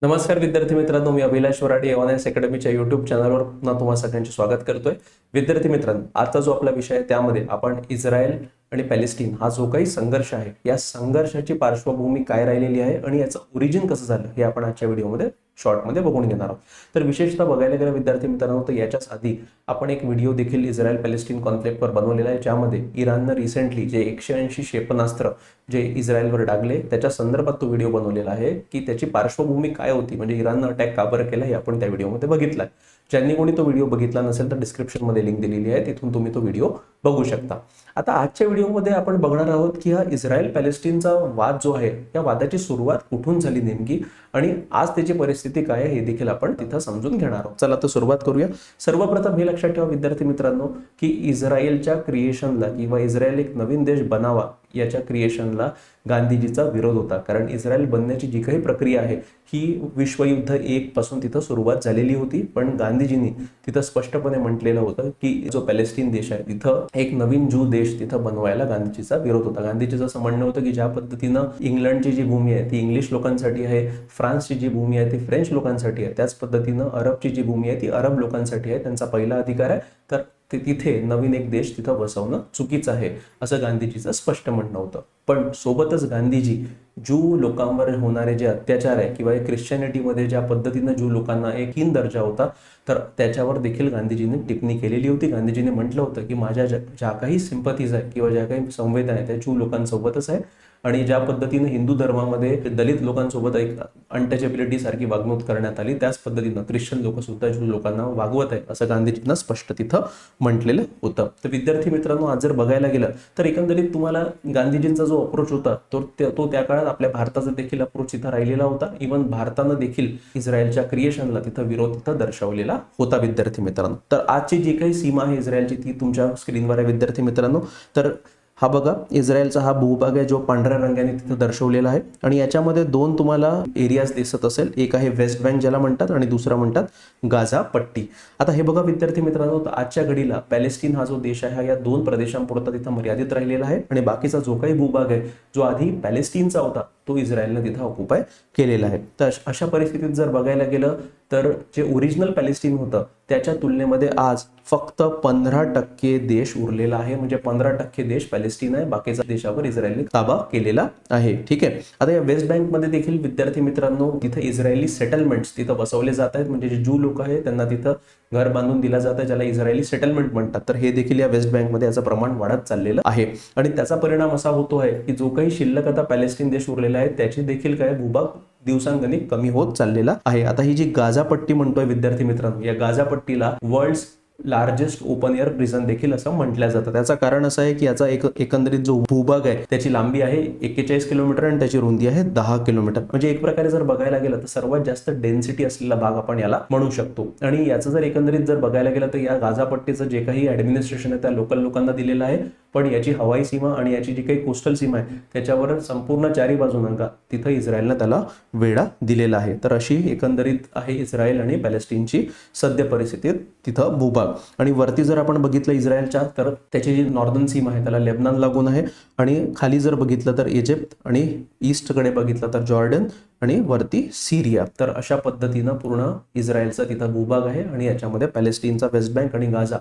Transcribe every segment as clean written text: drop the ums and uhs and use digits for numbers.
नमस्कार विद्यार्थी मित्रांनो, मी अभिलाष वराडे एव्हान्स अकॅडमीच्या युट्यूब चॅनलवर पुन्हा तुम्हा सगळ्यांचे स्वागत करतोय. विद्यार्थी मित्रांनो, आजचा जो आपला विषय आहे त्यामध्ये आपण इस्रायल आणि पॅलेस्टाईन हा जो काही संघर्ष आहे या संघर्षाची पार्श्वभूमी काय राहिलेली आहे आणि याचं ओरिजिन कसं झालं हे आपण आजच्या व्हिडिओमध्ये शॉर्टमध्ये बघून घेणार आहोत. तर विशेषतः बघायला गेलं विद्यार्थी मित्रांनो, तर याच्याच आधी आपण एक व्हिडिओ देखील इस्रायल पॅलेस्टाईन कॉन्फ्लिक्टवर बनवलेला आहे, ज्यामध्ये इराणनं रिसेंटली जे 180 क्षेपणास्त्र जे इस्रायलवर डागले त्याच्या संदर्भात तो व्हिडिओ बनवलेला आहे की त्याची पार्श्वभूमी काय होती, म्हणजे इराणनं अटॅक का बरं केला हे आपण त्या व्हिडिओमध्ये बघितलं. ज्यांनी कोणी तो व्हिडिओ बघितला नसेल तर डिस्क्रिप्शनमध्ये लिंक दिलेली आहे, तिथून तुम्ही तो व्हिडिओ बघू शकता. आता आजच्या व्हिडिओमध्ये आपण बघणार आहोत की हा इस्रायल पॅलेस्टाईनचा वाद जो आहे या वादाची सुरुवात कुठून झाली नेमकी आणि आज त्याची परिस्थिती काय आहे हे देखील आपण तिथं समजून घेणार आहोत. चला तर सुरुवात करूया. सर्वप्रथम हे लक्षात ठेवा विद्यार्थी मित्रांनो की इस्रायलच्या क्रिएशनला किंवा इस्रायल एक नवीन देश बनावा याच्या क्रिएशनला गांधीजीचा विरोध होता. कारण इस्रायल बनण्याची जी काही प्रक्रिया आहे ही विश्वयुद्ध 1 पासून तिथं सुरुवात झालेली होती, पण गांधीजींनी तिथं स्पष्टपणे म्हटलेलं होतं की जो पॅलेस्टाईन देश आहे तिथं एक नवीन ज्यू देश तिथं बनवायला गांधीजीचा विरोध होता. गांधीजीचं असं म्हणणं होतं की ज्या पद्धतीनं इंग्लंडची जी भूमी आहे ती इंग्लिश लोकांसाठी आहे, फ्रान्सची जी भूमी आहे ती फ्रेंच लोकांसाठी आहे, त्याच पद्धतीनं अरबची जी भूमी आहे ती अरब लोकांसाठी आहे, त्यांचा पहिला अधिकार आहे, तर तिथे नवीन एक देश तिथं बसवणं चुकीचं आहे असं गांधीजीचं स्पष्ट म्हणणं होतं. पण सोबतच गांधीजी ज्यू लोकांवर होणारे जे अत्याचार आहे किंवा ख्रिश्चॅनिटीमध्ये ज्या पद्धतीनं ज्यू लोकांना एक हीन दर्जा होता तर त्याच्यावर देखील गांधीजींनी टिप्पणी केलेली होती. गांधीजींनी म्हटलं होतं की माझ्या ज्या काही सिंपथीज आहे किंवा ज्या काही संवेदना आहे त्या ज्यू लोकांसोबतच आहे आणि ज्या पद्धतीने हिंदू धर्मामध्ये दलित लोकांसोबत एक अनटचेबिलिटी सारखी वागणूक करण्यात आली त्याच पद्धतीनं ख्रिश्चन लोक सुद्धा ज्यू लोकांना वागवत आहे असं गांधीजींना स्पष्ट तिथं म्हटलेलं होतं. तर विद्यार्थी मित्रांनो, आज जर बघायला गेलं तर एकंदरीत तुम्हाला गांधीजींचा जो अप्रोच होता तो त्या काळात आपल्या भारताचा देखील अप्रोच तिथं राहिलेला होता. इव्हन भारतानं देखील इस्रायलच्या क्रिएशनला तिथं विरोध तिथं दर्शवलेला होता. विद्यार्थी मित्रांनो, तर आजची जी काही सीमा आहे इस्रायलची ती तुमच्या स्क्रीनवर आहे विद्यार्थी मित्रांनो. तर हा बघा इस्रायलचा हा भूभाग आहे जो पांढऱ्या रंगाने तिथं दर्शवलेला आहे आणि याच्यामध्ये दोन तुम्हाला एरियाज दिसत असेल. एक आहे वेस्ट बँक ज्याला म्हणतात आणि दुसरा म्हणतात गाझा पट्टी. आता हे बघा विद्यार्थी मित्रांनो, आजच्या घडीला पॅलेस्टाईन हा जो देश आहे हा या दोन प्रदेशांपुरता तिथं मर्यादित राहिलेला आहे आणि बाकीचा जो काही भूभाग आहे जो आधी पॅलेस्टाईनचा होता तो इस्रायलने तिथं ऑक्युपाय केलेला आहे. तर अशा परिस्थितीत जर बघायला गेलं तर जे ओरिजिनल पॅलेस्टाईन होतं त्याच्या तुलनेमध्ये आज फक्त 15% देश उरलेला आहे, म्हणजे 15% देश पॅलेस्टाईन आहे, बाकीचा देशावर इस्रायलने ताबा केलेला आहे. ठीक आहे. आता या वेस्ट बँकमध्ये देखील विद्यार्थी मित्रांनो तिथं इस्रायली सेटलमेंट्स तिथं बसवले जात आहेत, म्हणजे जे ज्यू लोक आहेत त्यांना तिथं घर बांधून दिला जातं ज्याला इस्रायली सेटलमेंट म्हणतात. तर हे देखील या वेस्ट बँकमध्ये याचं प्रमाण वाढत चाललेलं आहे आणि त्याचा परिणाम असा होतो आहे की जो काही शिल्लक आता पॅलेस्टाईन देश उरलेला आहे त्याची देखील काय भूभाग दिवसांगणिक कमी होत चाललेला आहे. आता ही जी गाझा पट्टी म्हणतोय विद्यार्थी मित्रांनो, या गाझा पट्टीला world largest open air prison देखील असं म्हटलं जातं. त्याचं कारण असं आहे की याचा एकंदरीत जो भूभाग आहे त्याची लांबी आहे 41 किलोमीटर आणि त्याची रुंदी आहे 10 किलोमीटर. म्हणजे एक प्रकारे जर बघायला गेलं तर सर्वात जास्त डेन्सिटी असलेला भाग आपण याला म्हणू शकतो. आणि याचं जर एकंदरीत जर बघायला गेलं तर या गाझा पट्टीचं जे काही ऍडमिनिस्ट्रेशन आहे त्या लोकल लोकांना दिलेलं आहे, पण याची हवाई सीमा आणि याची जी काही कोस्टल सीमा आहे त्याच्यावर संपूर्ण चारी बाजूंना तिथं इस्रायलनं त्याला वेढा दिलेला आहे. तर अशी एकंदरीत आहे इस्रायल आणि पॅलेस्टाईनची सद्य परिस्थितीत तिथं भूभाग. आणि वरती जर आपण बघितलं इस्रायलच्या तर त्याची जी नॉर्दर्न सीमा आहे त्याला लेबनान लागून आहे आणि खाली जर बघितलं तर इजिप्त आणि ईस्टकडे बघितलं तर जॉर्डन आणि वरती सिरिया. तर अशा पद्धतीनं पूर्ण इस्रायलचा तिथं भूभाग आहे आणि याच्यामध्ये पॅलेस्टाईनचा वेस्ट बँक आणि गाझा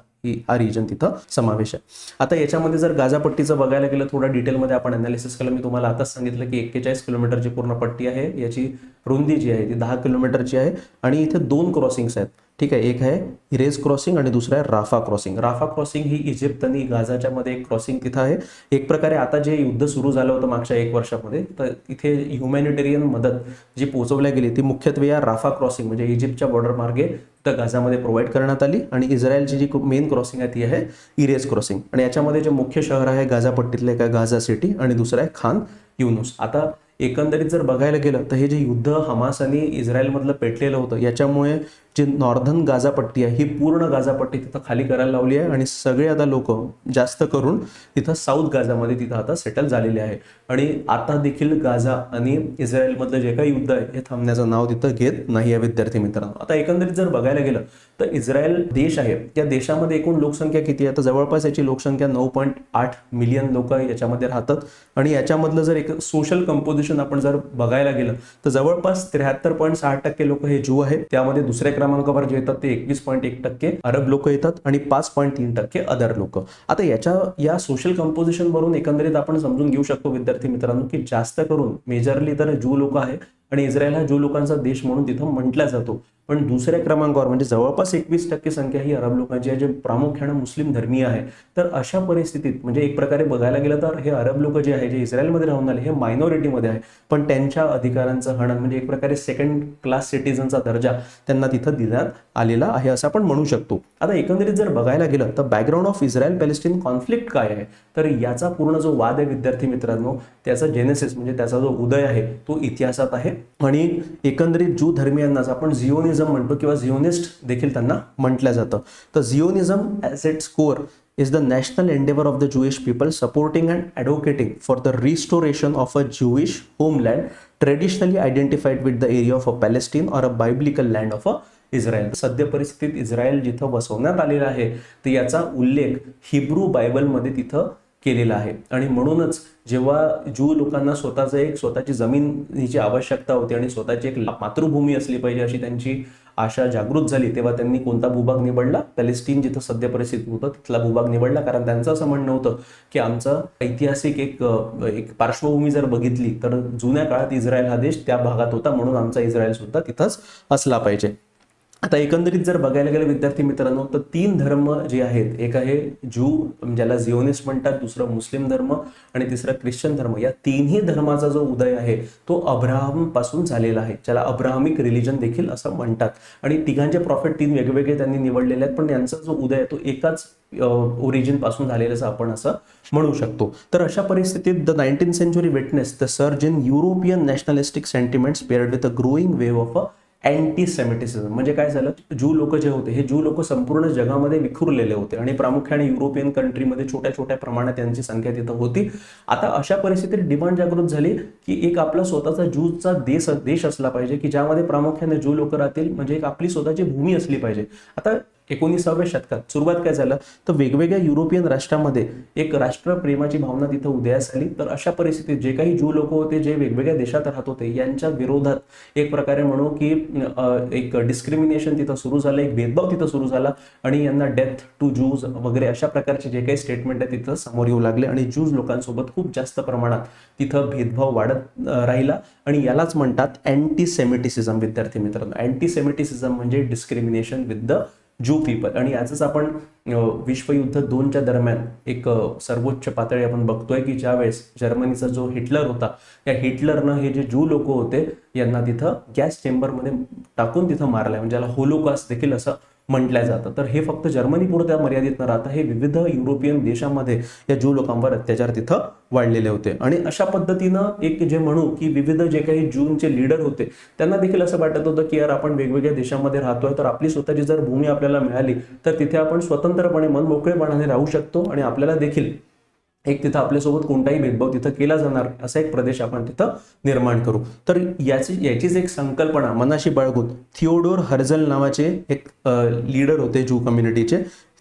हा रिजन तिथं समावेश आहे. आता याच्यामध्ये जर गाझा पट्टीचं बघायला गेलं थोडं डिटेलमध्ये आपण अनालिसिस केलं. मी तुम्हाला आताच सांगितलं की 41 किलोमीटरची पूर्ण पट्टी आहे, याची रुंदी जी आहे ती 10 किलोमीटरची आहे आणि इथे 2 क्रॉसिंग्स आहेत. ठीक आहे, एक आहे इरेज क्रॉसिंग आणि दुसरं आहे राफा क्रॉसिंग. राफा क्रॉसिंग ही इजिप्त आणि गाझाच्या मध्ये एक क्रॉसिंग तिथं आहे. एक प्रकारे आता जे युद्ध सुरू झालं होतं मागच्या 1 वर्षामध्ये तर इथे ह्युमॅनिटेरियन मदत जी पोहोचवल्या गेली ती मुख्यत्वे या राफा क्रॉसिंग म्हणजे इजिप्तच्या बॉर्डर मार्गे तर गाझामध्ये प्रोव्हाइड करण्यात आली आणि इस्रायलची जी मेन क्रॉसिंग आहे ती आहे इरेज क्रॉसिंग. आणि याच्यामध्ये जे मुख्य शहर आहे गाझा पट्टीतलं एक आहे गाझा सिटी आणि दुसरं आहे खान युनुस. आता एकंदरीत जर बघायला गेलं तर हे जे युद्ध हमास आणि इस्रायलमधलं पेटलेलं होतं याच्यामुळे जी नॉर्दर्न गाझा पट्टी आहे ही पूर्ण गाझा पट्टी तिथं खाली करायला लावली आहे आणि सगळे आता लोक जास्त करून तिथं साऊथ गाझामध्ये तिथं आता सेटल झालेले आहे. आणि आता देखील गाझा आणि इस्रायलमधलं जे काही युद्ध आहे हे थांबण्याचं नाव तिथं घेत नाही आहे विद्यार्थी मित्रांनो. आता एकंदरीत जर बघायला गेलं तर इस्रायल देश आहे, त्या देशामध्ये एकूण लोकसंख्या किती आहे तर जवळपास याची लोकसंख्या 9.8 मिलियन लोक याच्यामध्ये राहतात आणि याच्यामधलं जर एक सोशल कंपोजिशन कंपोजिशन आपण जर बघायला गेलं तर जवळपास 73.6% लोक हे ज्यू आहेत. त्यामध्ये दुसऱ्या क्रमांकावर जे येतात ते 21.1% अरब लोक येतात आणि 5.3% अदर लोक. आता या सोशल कंपोजिशन वरून एकंदरीत आपण समजून घेऊ शकतो विद्यार्थी मित्रांनो की जास्त करून मेजरली तर ज्यू लोक आहे आणि इस्रायल हा ज्यू लोकांचा देश म्हणून तिथं म्हटला जातो. पण दुसऱ्या क्रमांकावर म्हणजे जवळपास 21% संख्या ही अरब लोकांची आहे, जे प्रामुख्याने मुस्लिम धर्मीय आहे. तर अशा परिस्थितीत म्हणजे एक प्रकारे बघायला गेलं तर हे अरब लोक जे आहे जे इस्रायलमध्ये राहून आले हे मायनॉरिटीमध्ये आहे, पण त्यांच्या अधिकारांचं हनन म्हणजे एक प्रकारे सेकंड क्लास सिटीजनचा दर्जा त्यांना तिथं देण्यात आलेला आहे असं आपण म्हणू शकतो. आता एकंदरीत जर बघायला गेलं तर background of Israel Palestine conflict काय आहे, तर याचा पूर्ण जो वाद आहे विद्यार्थी मित्रांनो त्याचा जेनेसिस म्हणजे त्याचा जो उदय आहे तो इतिहासात आहे. आणि एकंदरीत ज्यू धर्मियांनाच आपण झिओनिझम म्हणतो किंवा झिओनिस्ट देखील त्यांना म्हटलं जातं. तर Zionism as its core is the national endeavor of the Jewish people supporting and advocating for the restoration of a Jewish homeland traditionally identified with the area of a Palestine or a biblical land of a Israel. सध्या परिस्थितीत Israel जिथं बसवण्यात आलेला आहे तर याचा उल्लेख Hebrew बायबलमध्ये तिथं केलेला आहे. आणि म्हणूनच जेव्हा ज्यू लोकांना स्वतःची जमिनीची आवश्यकता होती आणि स्वतःची एक मातृभूमी असली पाहिजे अशी त्यांची आशा जागृत झाली, तेव्हा त्यांनी कोणता भूभाग निवडला? पॅलेस्टीन, जिथं सध्या परिस्थिती होतं तिथला भूभाग निवडला. कारण त्यांचं असं म्हणणं होतं की आमचं ऐतिहासिक एक पार्श्वभूमी जर बघितली तर जुन्या काळात इस्रायल हा देश त्या भागात होता, म्हणून आमचा इस्रायल सुद्धा तिथंच असला पाहिजे. आता एकंदरीत जर बघायला गेलं विद्यार्थी मित्रांनो तर 3 धर्म जे आहेत, एक आहे ज्यू ज्याला झिओनिस्ट म्हणतात, दुसरं मुस्लिम धर्म आणि तिसरा ख्रिश्चन धर्म. या तिन्ही धर्माचा जो उदय आहे तो अब्राहम पासून झालेला आहे, ज्याला अब्राहमिक रिलिजन देखील असं म्हणतात. आणि तिघांचे प्रॉफिट 3 वेगवेगळे त्यांनी निवडलेले आहेत, पण यांचा जो उदय आहे तो एकाच ओरिजिन पासून झालेलं आपण असं म्हणू शकतो. तर अशा परिस्थितीत the 19th century witnessed the surge in European nationalistic sentiments paired with a growing wave of anti Semitism. म्हणजे काय झालं, ज्यू लोक जे होते हे ज्यू लोक संपूर्ण जगामध्ये विखुरलेले होते आणि प्रामुख्याने युरोपियन कंट्रीमध्ये छोट्या छोट्या प्रमाणात यांची संख्या तिथं होती. आता अशा परिस्थितीत डिमांड जागृत झाली की एक आपला स्वतःचा ज्यूचा देश असला पाहिजे की ज्यामध्ये प्रामुख्याने ज्यू लोक राहतील, म्हणजे एक आपली स्वतःची भूमी असली पाहिजे. आता 19व्या शतकात सुरुवात काय झालं तर वेगवेगळ्या युरोपियन राष्ट्रांमध्ये एक राष्ट्रप्रेमाची भावना तिथं उदयास आली. तर अशा परिस्थितीत जे काही ज्यू लोक होते जे वेगवेगळ्या देशात राहत होते यांच्या विरोधात एक प्रकारे म्हणू की एक डिस्क्रिमिनेशन तिथं सुरू झालं, एक भेदभाव तिथं सुरू झाला आणि यांना डेथ टू ज्यूज वगैरे अशा प्रकारचे जे काही स्टेटमेंट आहे तिथं समोर येऊ लागले आणि ज्यूज लोकांसोबत खूप जास्त प्रमाणात तिथं भेदभाव वाढत राहिला आणि यालाच म्हणतात अँटी सेमिटिसिझम. विद्यार्थी मित्रांनो, अँटी सेमिटिसिझम म्हणजे discrimination with the Jew people. आणि याचंच आपण विश्वयुद्ध 2च्या दरम्यान एक सर्वोच्च पातळी आपण बघतोय की ज्यावेळेस जर्मनीचा जो हिटलर होता या हिटलरनं हे जे ज्यू लोक होते यांना तिथं गॅस चेंबरमध्ये टाकून तिथं मारलंय, म्हणजे याला होलोकॉस्ट देखील असं म्हटलं जातं. तर हे फक्त जर्मनी पुरत्या मर्यादित न राहता हे विविध युरोपियन देशांमध्ये या ज्यू लोकांवर अत्याचार तिथं वाढलेले होते. आणि अशा पद्धतीनं एक जे म्हणू की विविध जे काही ज्यूंचे लीडर होते त्यांना देखील असं वाटत होतं की यार आपण वेगवेगळ्या देशांमध्ये राहतोय तर आपली स्वतःची जर भूमी आपल्याला मिळाली तर तिथे आपण स्वतंत्रपणे मनमोकळेपणाने राहू शकतो आणि आपल्याला देखील एक तिथं आपल्यासोबत कोणताही भेदभाव तिथं केला जाणार असा एक प्रदेश आपण तिथं निर्माण करू. तर याचीच एक संकल्पना मनाशी बाळगून थिओडोर हर्झल नावाचे एक लीडर होते ज्यू कम्युनिटीचे.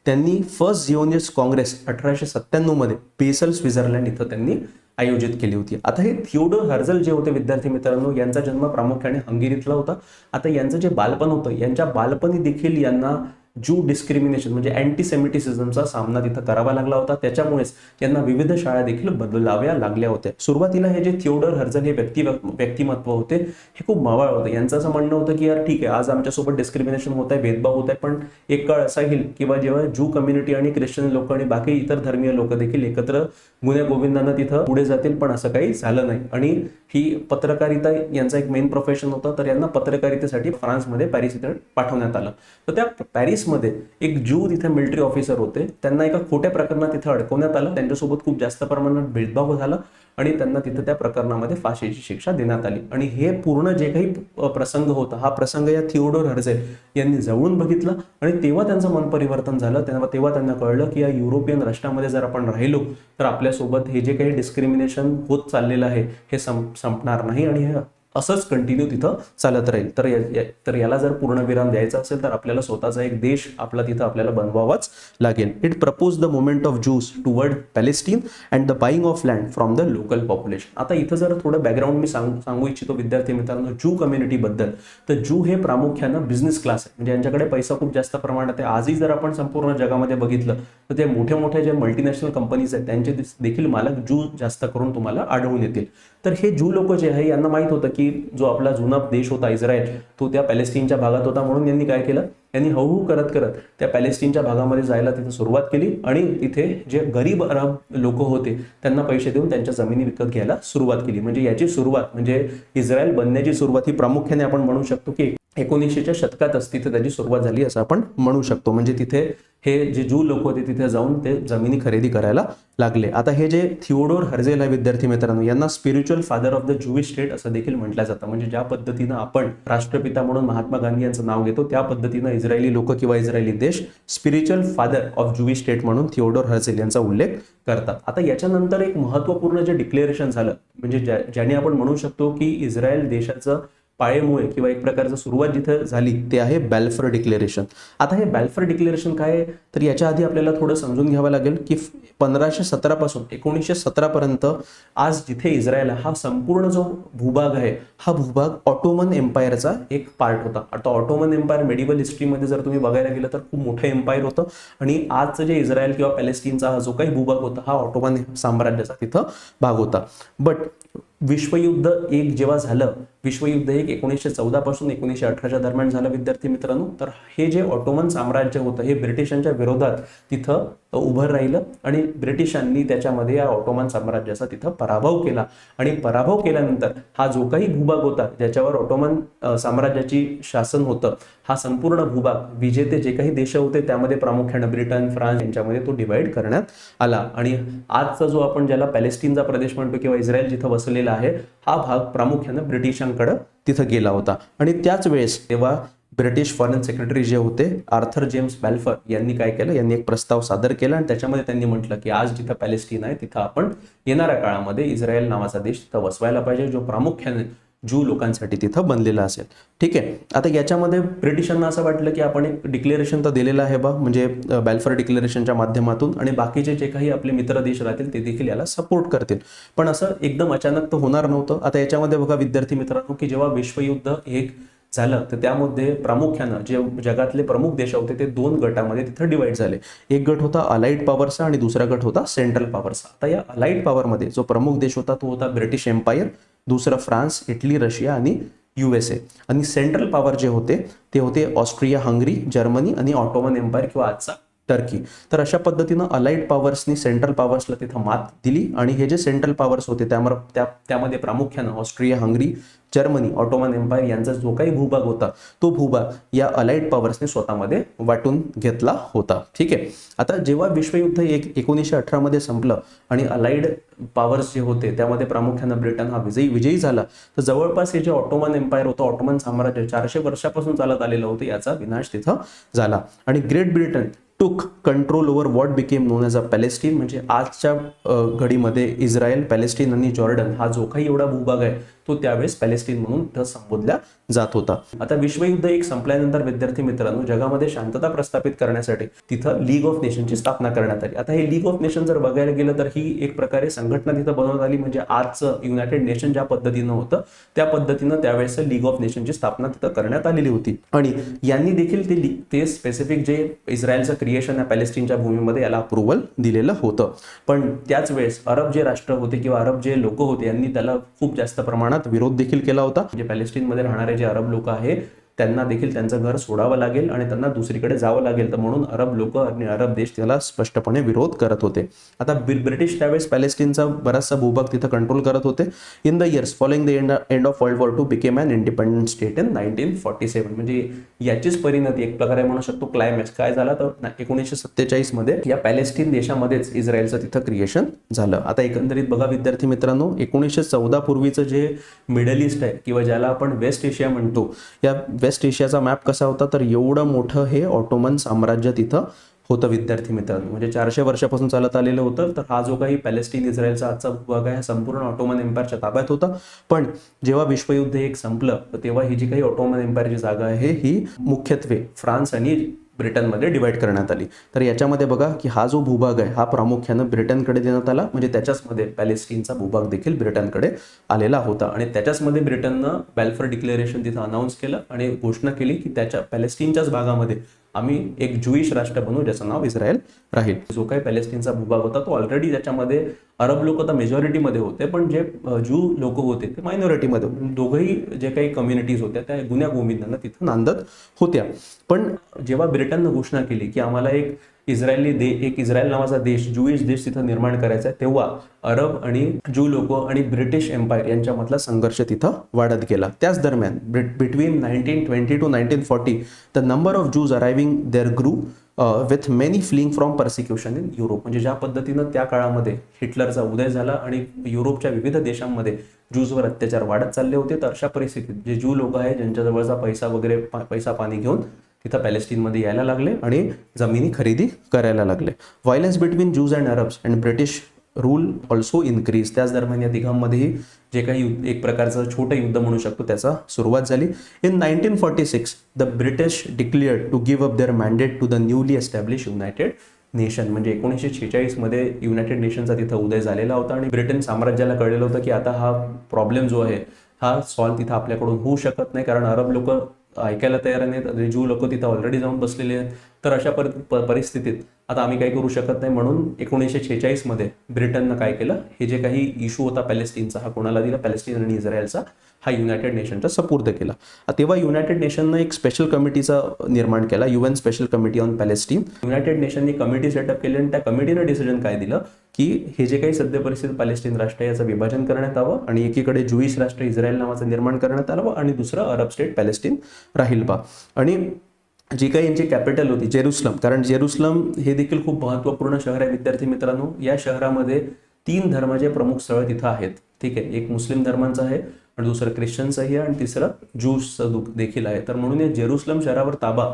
त्यांनी फर्स्ट झिओनिस्ट काँग्रेस 1897 मध्ये बेसल स्वित्झर्लंड इथं त्यांनी आयोजित केली होती. आता हे थिओडोर हर्झल जे होते विद्यार्थी मित्रांनो यांचा जन्म प्रामुख्याने हंगेरीतला होता. आता यांचं जे बालपण होतं यांच्या बालपणी देखील यांना ज्यू डिस्क्रिमिनेशन म्हणजे अँटी सेमिटिसिझमचा सामना तिथं करावा लागला होता. त्याच्यामुळेच यांना विविध शाळा देखील बदलाव्या लागल्या होत्या. सुरुवातीला हे जे थिओडोर हर्झल हे व्यक्तिमत्व होते हे खूप मावळ होते. यांचं असं म्हणणं होतं की यार ठीक आहे, आज आमच्यासोबत डिस्क्रिमिनेशन होत आहे, भेदभाव होत आहे, पण एक काळ असा येईल किंवा जेव्हा ज्यू कम्युनिटी आणि ख्रिश्चन लोक आणि बाकी इतर धर्मीय लोक देखील एकत्र गुण्या गोविंदानं तिथं पुढे जातील, पण असं काही झालं नाही. आणि ही पत्रकारिता यांचा एक मेन प्रोफेशन होतं. तर यांना पत्रकारितेसाठी फ्रान्समध्ये पॅरिस इथं पाठवण्यात आलं. तर त्या पॅरिसमध्ये एक ज्यू तिथे मिलिटरी ऑफिसर होते, त्यांना एका खोट्या प्रकरणात तिथं अडकवण्यात आलं. त्यांच्यासोबत खूप जास्त प्रमाणात भेदभाव झाला आणि त्यांना तिथं त्या प्रकरणामध्ये फाशीची शिक्षा देण्यात आली. आणि हे पूर्ण जे काही प्रसंग होता हा प्रसंग या थिओडोर हर्झल यांनी जवळून बघितला आणि तेव्हा त्यांचं मन परिवर्तन झालं. तेव्हा त्यांना कळलं की या युरोपियन राष्ट्रामध्ये जर आपण राहिलो तर आपल्यासोबत हे जे काही डिस्क्रिमिनेशन होत चाललेलं आहे हे संपणार नाही आणि असंच कंटिन्यू तिथं चालत राहील. तर याला जर पूर्णविराम द्यायचा असेल तर आपल्याला स्वतःचा एक देश आपला तिथं आपल्याला बनवावाच लागेल. It propose the movement of Jews toward Palestine and the buying of land from the local population. आता इथं जर थोडं बॅकग्राऊंड मी सांगू इच्छितो विद्यार्थी मित्रांनो ज्यू कम्युनिटीबद्दल. तर ज्यू हे प्रामुख्यानं बिझनेस क्लास आहे, म्हणजे यांच्याकडे पैसा खूप जास्त प्रमाणात आहे. आजही जर आपण संपूर्ण जगामध्ये बघितलं तर ते मोठे मोठे जे मल्टीनॅशनल कंपनीज आहेत त्यांचे देखील मालक ज्यू जास्त करून तुम्हाला आढळून येतील. तर हे ज्यू लोक जे आहे यांना माहित होतं की जो आपला जुना देश होता इस्रायल तो त्या पॅलेस्टीनच्या भागात होता, म्हणून यांनी काय केलं, यांनी हळूहळू करत करत त्या पॅलेस्टीनच्या भागामध्ये जायला तिथे सुरुवात केली आणि तिथे जे गरीब अरब लोक होते त्यांना पैसे देऊन त्यांच्या जमिनी विकत घ्यायला सुरुवात केली. म्हणजे याची सुरुवात म्हणजे इस्रायल बनण्याची सुरुवात ही प्रामुख्याने आपण म्हणू शकतो की 1900च्या शतकातच तिथे त्याची सुरुवात झाली असं आपण म्हणू शकतो. म्हणजे तिथे हे जे ज्यू लोक होते तिथे जाऊन ते जमिनी खरेदी करायला लागले. आता हे जे थिओडोर हर्झेल आहे विद्यार्थी मित्रांनो यांना spiritual father of the Jewish state असं देखील म्हटलं जातं. म्हणजे ज्या पद्धतीनं आपण राष्ट्रपिता म्हणून महात्मा गांधी यांचं नाव घेतो त्या पद्धतीनं इस्रायली लोक किंवा इस्रायली देश spiritual father of Jewish state म्हणून थिओडोर हर्झेल यांचा उल्लेख करतात. आता याच्यानंतर एक महत्वपूर्ण जे डिक्लेरेशन झालं म्हणजे ज्याने आपण म्हणू शकतो की इस्रायल देशाचं पाळेमुळे किंवा एक प्रकारचं सुरुवात जिथे झाली ते आहे बॅल्फर डिक्लेरेशन. आता हे बॅल्फर डिक्लेरेशन काय आहे तर याच्या आधी आपल्याला थोडं समजून घ्यावं लागेल की 1517 पासून 1917 पर्यंत आज जिथे इस्रायल हा संपूर्ण जो भूभाग आहे हा भूभाग ऑटोमन एम्पायरचा एक पार्ट होता. आता ऑटोमन एम्पायर मेडिवल हिस्ट्रीमध्ये जर तुम्ही बघायला गेलं तर खूप मोठं एम्पायर होतं आणि आजचं जे इस्रायल किंवा पॅलेस्टीनचा हा जो काही भूभाग होता हा ऑटोमन साम्राज्याचा तिथं भाग होता. बट विश्वयुद्ध एक जेव्हा झालं, विश्वयुद्ध एक 1914 पासून 1918च्या दरम्यान झालं विद्यार्थी मित्रांनो, तर हे जे ऑटोमन साम्राज्य होतं हे ब्रिटिशांच्या विरोधात तिथं उभं राहिलं आणि ब्रिटिशांनी त्याच्यामध्ये या ऑटोमन साम्राज्याचा तिथं पराभव केला. आणि पराभव केल्यानंतर हा जो काही भूभाग होता ज्याच्यावर ऑटोमन साम्राज्याची शासन होतं हा संपूर्ण भूभाग विजेते जे काही देश होते त्यामध्ये प्रामुख्याने ब्रिटन, फ्रान्स यांच्यामध्ये तो डिवाइड करण्यात आला. आणि आजचा जो आपण ज्याला पॅलेस्टीनचा प्रदेश म्हणतो किंवा इस्रायल जिथं वसलेला आहे हा भाग प्रामुख्याने ब्रिटिशांकडे तिथं गेला होता. आणि त्याच वेळेस तेव्हा ब्रिटिश फॉरेन सेक्रेटरी जे होते आर्थर जेम्स बॅल्फर यांनी काय केलं, यांनी एक प्रस्ताव सादर केला आणि त्याच्यामध्ये त्यांनी म्हटलं की आज जिथं पॅलेस्टीन आहे तिथं आपण येणाऱ्या काळामध्ये इस्रायल नावाचा देश तिथं वसवायला पाहिजे जो प्रामुख्याने ज्यू लोकांसाठी तिथं बनलेला असेल. ठीक आहे. आता याच्यामध्ये ब्रिटिशांना असं वाटलं की आपण एक डिक्लेरेशन तर दिलेलं आहे बा म्हणजे बॅल्फर डिक्लेरेशनच्या माध्यमातून आणि बाकीचे जे काही आपले मित्र देश राहतील ते देखील याला सपोर्ट करतील. पण असं एकदम अचानक तर होणार नव्हतं. आता याच्यामध्ये बघा विद्यार्थी मित्रांनो की जेव्हा विश्वयुद्ध एक झालं तर त्यामध्ये प्रामुख्यानं जे जगातले प्रमुख देश होते ते दोन गटामध्ये तिथं डिवाइड झाले. एक गट होता अलाइड पॉवरचा आणि दुसरा गट होता सेंट्रल पॉवरचा. आता या अलाइड पॉवरमध्ये जो प्रमुख देश होता तो होता ब्रिटिश एम्पायर, दुसरं फ्रान्स, इटली, रशिया आणि USA. आणि सेंट्रल पॉवर जे होते ते होते ऑस्ट्रिया, हंगरी, जर्मनी आणि ऑटोमन एम्पायर किंवा आजचा टर्की. तर अशा पद्धतीनं अलाइड पॉवर्सनी सेंट्रल पॉवर्सला तिथं मात दिली आणि हे जे सेंट्रल पॉवर्स होते त्यामध्ये प्रामुख्यानं Austria, Hungary, Germany, Ottoman Empire यांचा जो काही भूभाग होता तो भूभाग या अलाइड पॉवर्सने स्वतःमध्ये वाटून घेतला होता. ठीक आहे. आता जेव्हा विश्वयुद्ध 1918 मध्ये संपलं आणि अलाइड पॉवर्स जे होते त्यामध्ये प्रामुख्यानं ब्रिटन हा विजयी झाला तर जवळपास हे जे ऑटोमन एम्पायर होतं ऑटोमन साम्राज्य 400 वर्षापासून चालत आलेलं होतं याचा विनाश तिथं झाला. आणि Great Britain took control over what became known as a Palestine. म्हणजे आजच्या घडीमध्ये इस्रायल, पॅलेस्टीन आणि जॉर्डन हा जो काही एवढा भूभाग आहे तो त्यावेळेस पॅलेस्टीन म्हणून संबोधला जात होता. आता विश्वयुद्ध एक संपल्यानंतर विद्यार्थी मित्रांनो जगामध्ये शांतता प्रस्थापित करण्यासाठी तिथं लीग ऑफ नेशनची स्थापना करण्यात आली. आता हे लीग ऑफ नेशन जर बघायला गेलं तर ही एक प्रकारे संघटना तिथं बनवण्यात आली. म्हणजे आजचं युनायटेड नेशन ज्या पद्धतीनं होतं त्या पद्धतीनं त्यावेळेस लीग ऑफ नेशनची स्थापना तिथं करण्यात आलेली होती. आणि यांनी देखील ते स्पेसिफिक जे इस्रायलचं क्रिएशन आहे पॅलेस्टीनच्या भूमीमध्ये याला अप्रुव्हल दिलेलं होतं. पण त्याच वेळेस अरब जे राष्ट्र होते किंवा अरब जे लोक होते यांनी त्याला खूप जास्त प्रमाणात विरोध देखील केला होता. म्हणजे पॅलेस्टीनमध्ये राहणारे जे अरब लोक आहे त्यांना देखील त्यांचं घर सोडावं लागेल आणि त्यांना दुसरीकडे जावं लागेल. तर म्हणून अरब लोक आणि अरब देश त्याला स्पष्टपणे विरोध करत होते. आता ब्रिटिश त्यावेळेस पॅलेस्टीनचा बराचसा भूभाग तिथं कंट्रोल करत होते. In the years following the end of world war II became an independent state in 1947. म्हणजे याचीच परिणती एक प्रकारे म्हणू शकतो क्लायमॅक्स काय झाला तर 1947 मध्ये या पॅलेस्टीन देशामध्येच इस्रायलचं तिथं क्रिएशन झालं. आता एकंदरीत बघा विद्यार्थी मित्रांनो 1914 पूर्वीचं जे मिडल ईस्ट आहे किंवा ज्याला आपण वेस्ट एशिया म्हणतो या वेस्ट एशियाचा मॅप कसा होता तर एवढं मोठं हे ऑटोमन साम्राज्य तिथं होतं विद्यार्थी मित्रांनो. म्हणजे 400 वर्षापासून चालत आलेलं होतं. तर हा जो काही पॅलेस्टीन इस्रायलचा आजचा भूभाग आहे, हा संपूर्ण ऑटोमन एम्पायरच्या ताब्यात होता. पण जेव्हा विश्वयुद्ध एक संपलं, तेव्हा ही जी काही ऑटोमन एम्पायरची जागा आहे, ही मुख्यत्वे फ्रान्स आणि ब्रिटनमध्ये डिवाइड करण्यात आली. तर याच्यामध्ये बघा की हा जो भूभाग आहे, हा प्रामुख्यानं ब्रिटनकडे देण्यात आला. म्हणजे त्याच्याचमध्ये पॅलेस्टीनचा भूभाग देखील ब्रिटनकडे आलेला होता. आणि त्याच्याचमध्ये ब्रिटननं बॅल्फर डिक्लेरेशन तिथं अनाऊन्स केलं आणि घोषणा केली की त्याच्या पॅलेस्टीनच्याच भागामध्ये आम्ही एक ज्यूइश राष्ट्र बनवू, ज्याचं नाव इस्रायल राहील. जो काही पॅलेस्टीनचा भूभाग होता, तो ऑलरेडी त्याच्यामध्ये अरब लोक तर मेजॉरिटीमध्ये होते, पण जे ज्यू लोक होते ते मायनॉरिटीमध्ये होते. दोघंही जे काही कम्युनिटीज होत्या त्या गुन्ह्या गोविंदांना तिथं नांदत होत्या. पण जेव्हा ब्रिटननं घोषणा केली की आम्हाला एक इस्रायल नावाचा देश, ज्यूइश देश तिथं निर्माण करायचा आहे, तेव्हा अरब आणि ज्यू लोक आणि ब्रिटिश एम्पायर यांच्यामधला संघर्ष तिथं वाढत गेला. त्याच दरम्यान between 1920 to 1940 the number of Jews arriving there grew with many fleeing from persecution in Europe. म्हणजे ज्या पद्धतीनं त्या काळामध्ये हिटलरचा उदय झाला आणि युरोपच्या विविध देशांमध्ये ज्यूजवर अत्याचार वाढत चालले होते, तर अशा परिस्थितीत जे ज्यू लोक आहे, ज्यांच्याजवळचा पैसा पाणी घेऊन तिथं पॅलेस्टीनमध्ये यायला लागले आणि जमिनी खरेदी करायला लागले. व्हायलन्स बिटवीन ज्यूज and Arabs and British rule also increase. त्याच दरम्यान या तिघांमध्येही जे काही एक प्रकारचं छोटं युद्ध म्हणू शकतो त्याचा सुरुवात झाली. In 1946 the British declared to give up their mandate to the newly establish United Nation. म्हणजे 1946 मध्ये युनायटेड नेशनचा तिथं उदय झालेला होता आणि ब्रिटन साम्राज्याला कळलेलं होतं की आता हा प्रॉब्लेम जो आहे हा सॉल्व्ह तिथं आपल्याकडून होऊ शकत नाही, कारण अरब लोक ऐकायला तयार नाहीत, ज्यू लोक तिथं ऑलरेडी जाऊन बसलेले आहेत. तर अशा परिस्थितीत आता आम्ही काही करू शकत नाही. म्हणून 1946 मध्ये ब्रिटननं काय केलं, हे जे काही इश्यू होता पॅलेस्टीनचा, हा कोणाला दिला, पॅलेस्टीन आणि इस्रायलचा, हा युनायटेड नेशनचा सपोर्ट केला. तेव्हा युनायटेड नेशननं एक स्पेशल कमिटीचा निर्माण केला, UN special committee on Palestine. United नेशननी कमिटी सेटअप केली आणि त्या कमिटीनं डिसिजन काय दिलं की हे जे काही सध्या परिस्थिती पॅलेस्टीन राष्ट्र याचं विभाजन करण्यात यावं आणि एकीकडे ज्यूइश राष्ट्र इस्रायल नावाचं निर्माण करण्यात आलं आणि दुसरं अरब स्टेट पॅलेस्टीन राहील बा. आणि जी काही यांची कॅपिटल होती जेरुसलम, कारण जेरुसलम हे देखील खूप महत्त्वपूर्ण शहर आहे विद्यार्थी मित्रांनो. या शहरामध्ये 3 धर्माचे प्रमुख स्थळ तिथं आहेत. ठीक आहे, एक मुस्लिम धर्मांचं आहे आणि दुसरं ख्रिश्चनचंही आहे आणि तिसरं ज्यूजचं देखील आहे. तर म्हणून या जेरुसलम शहरावर ताबा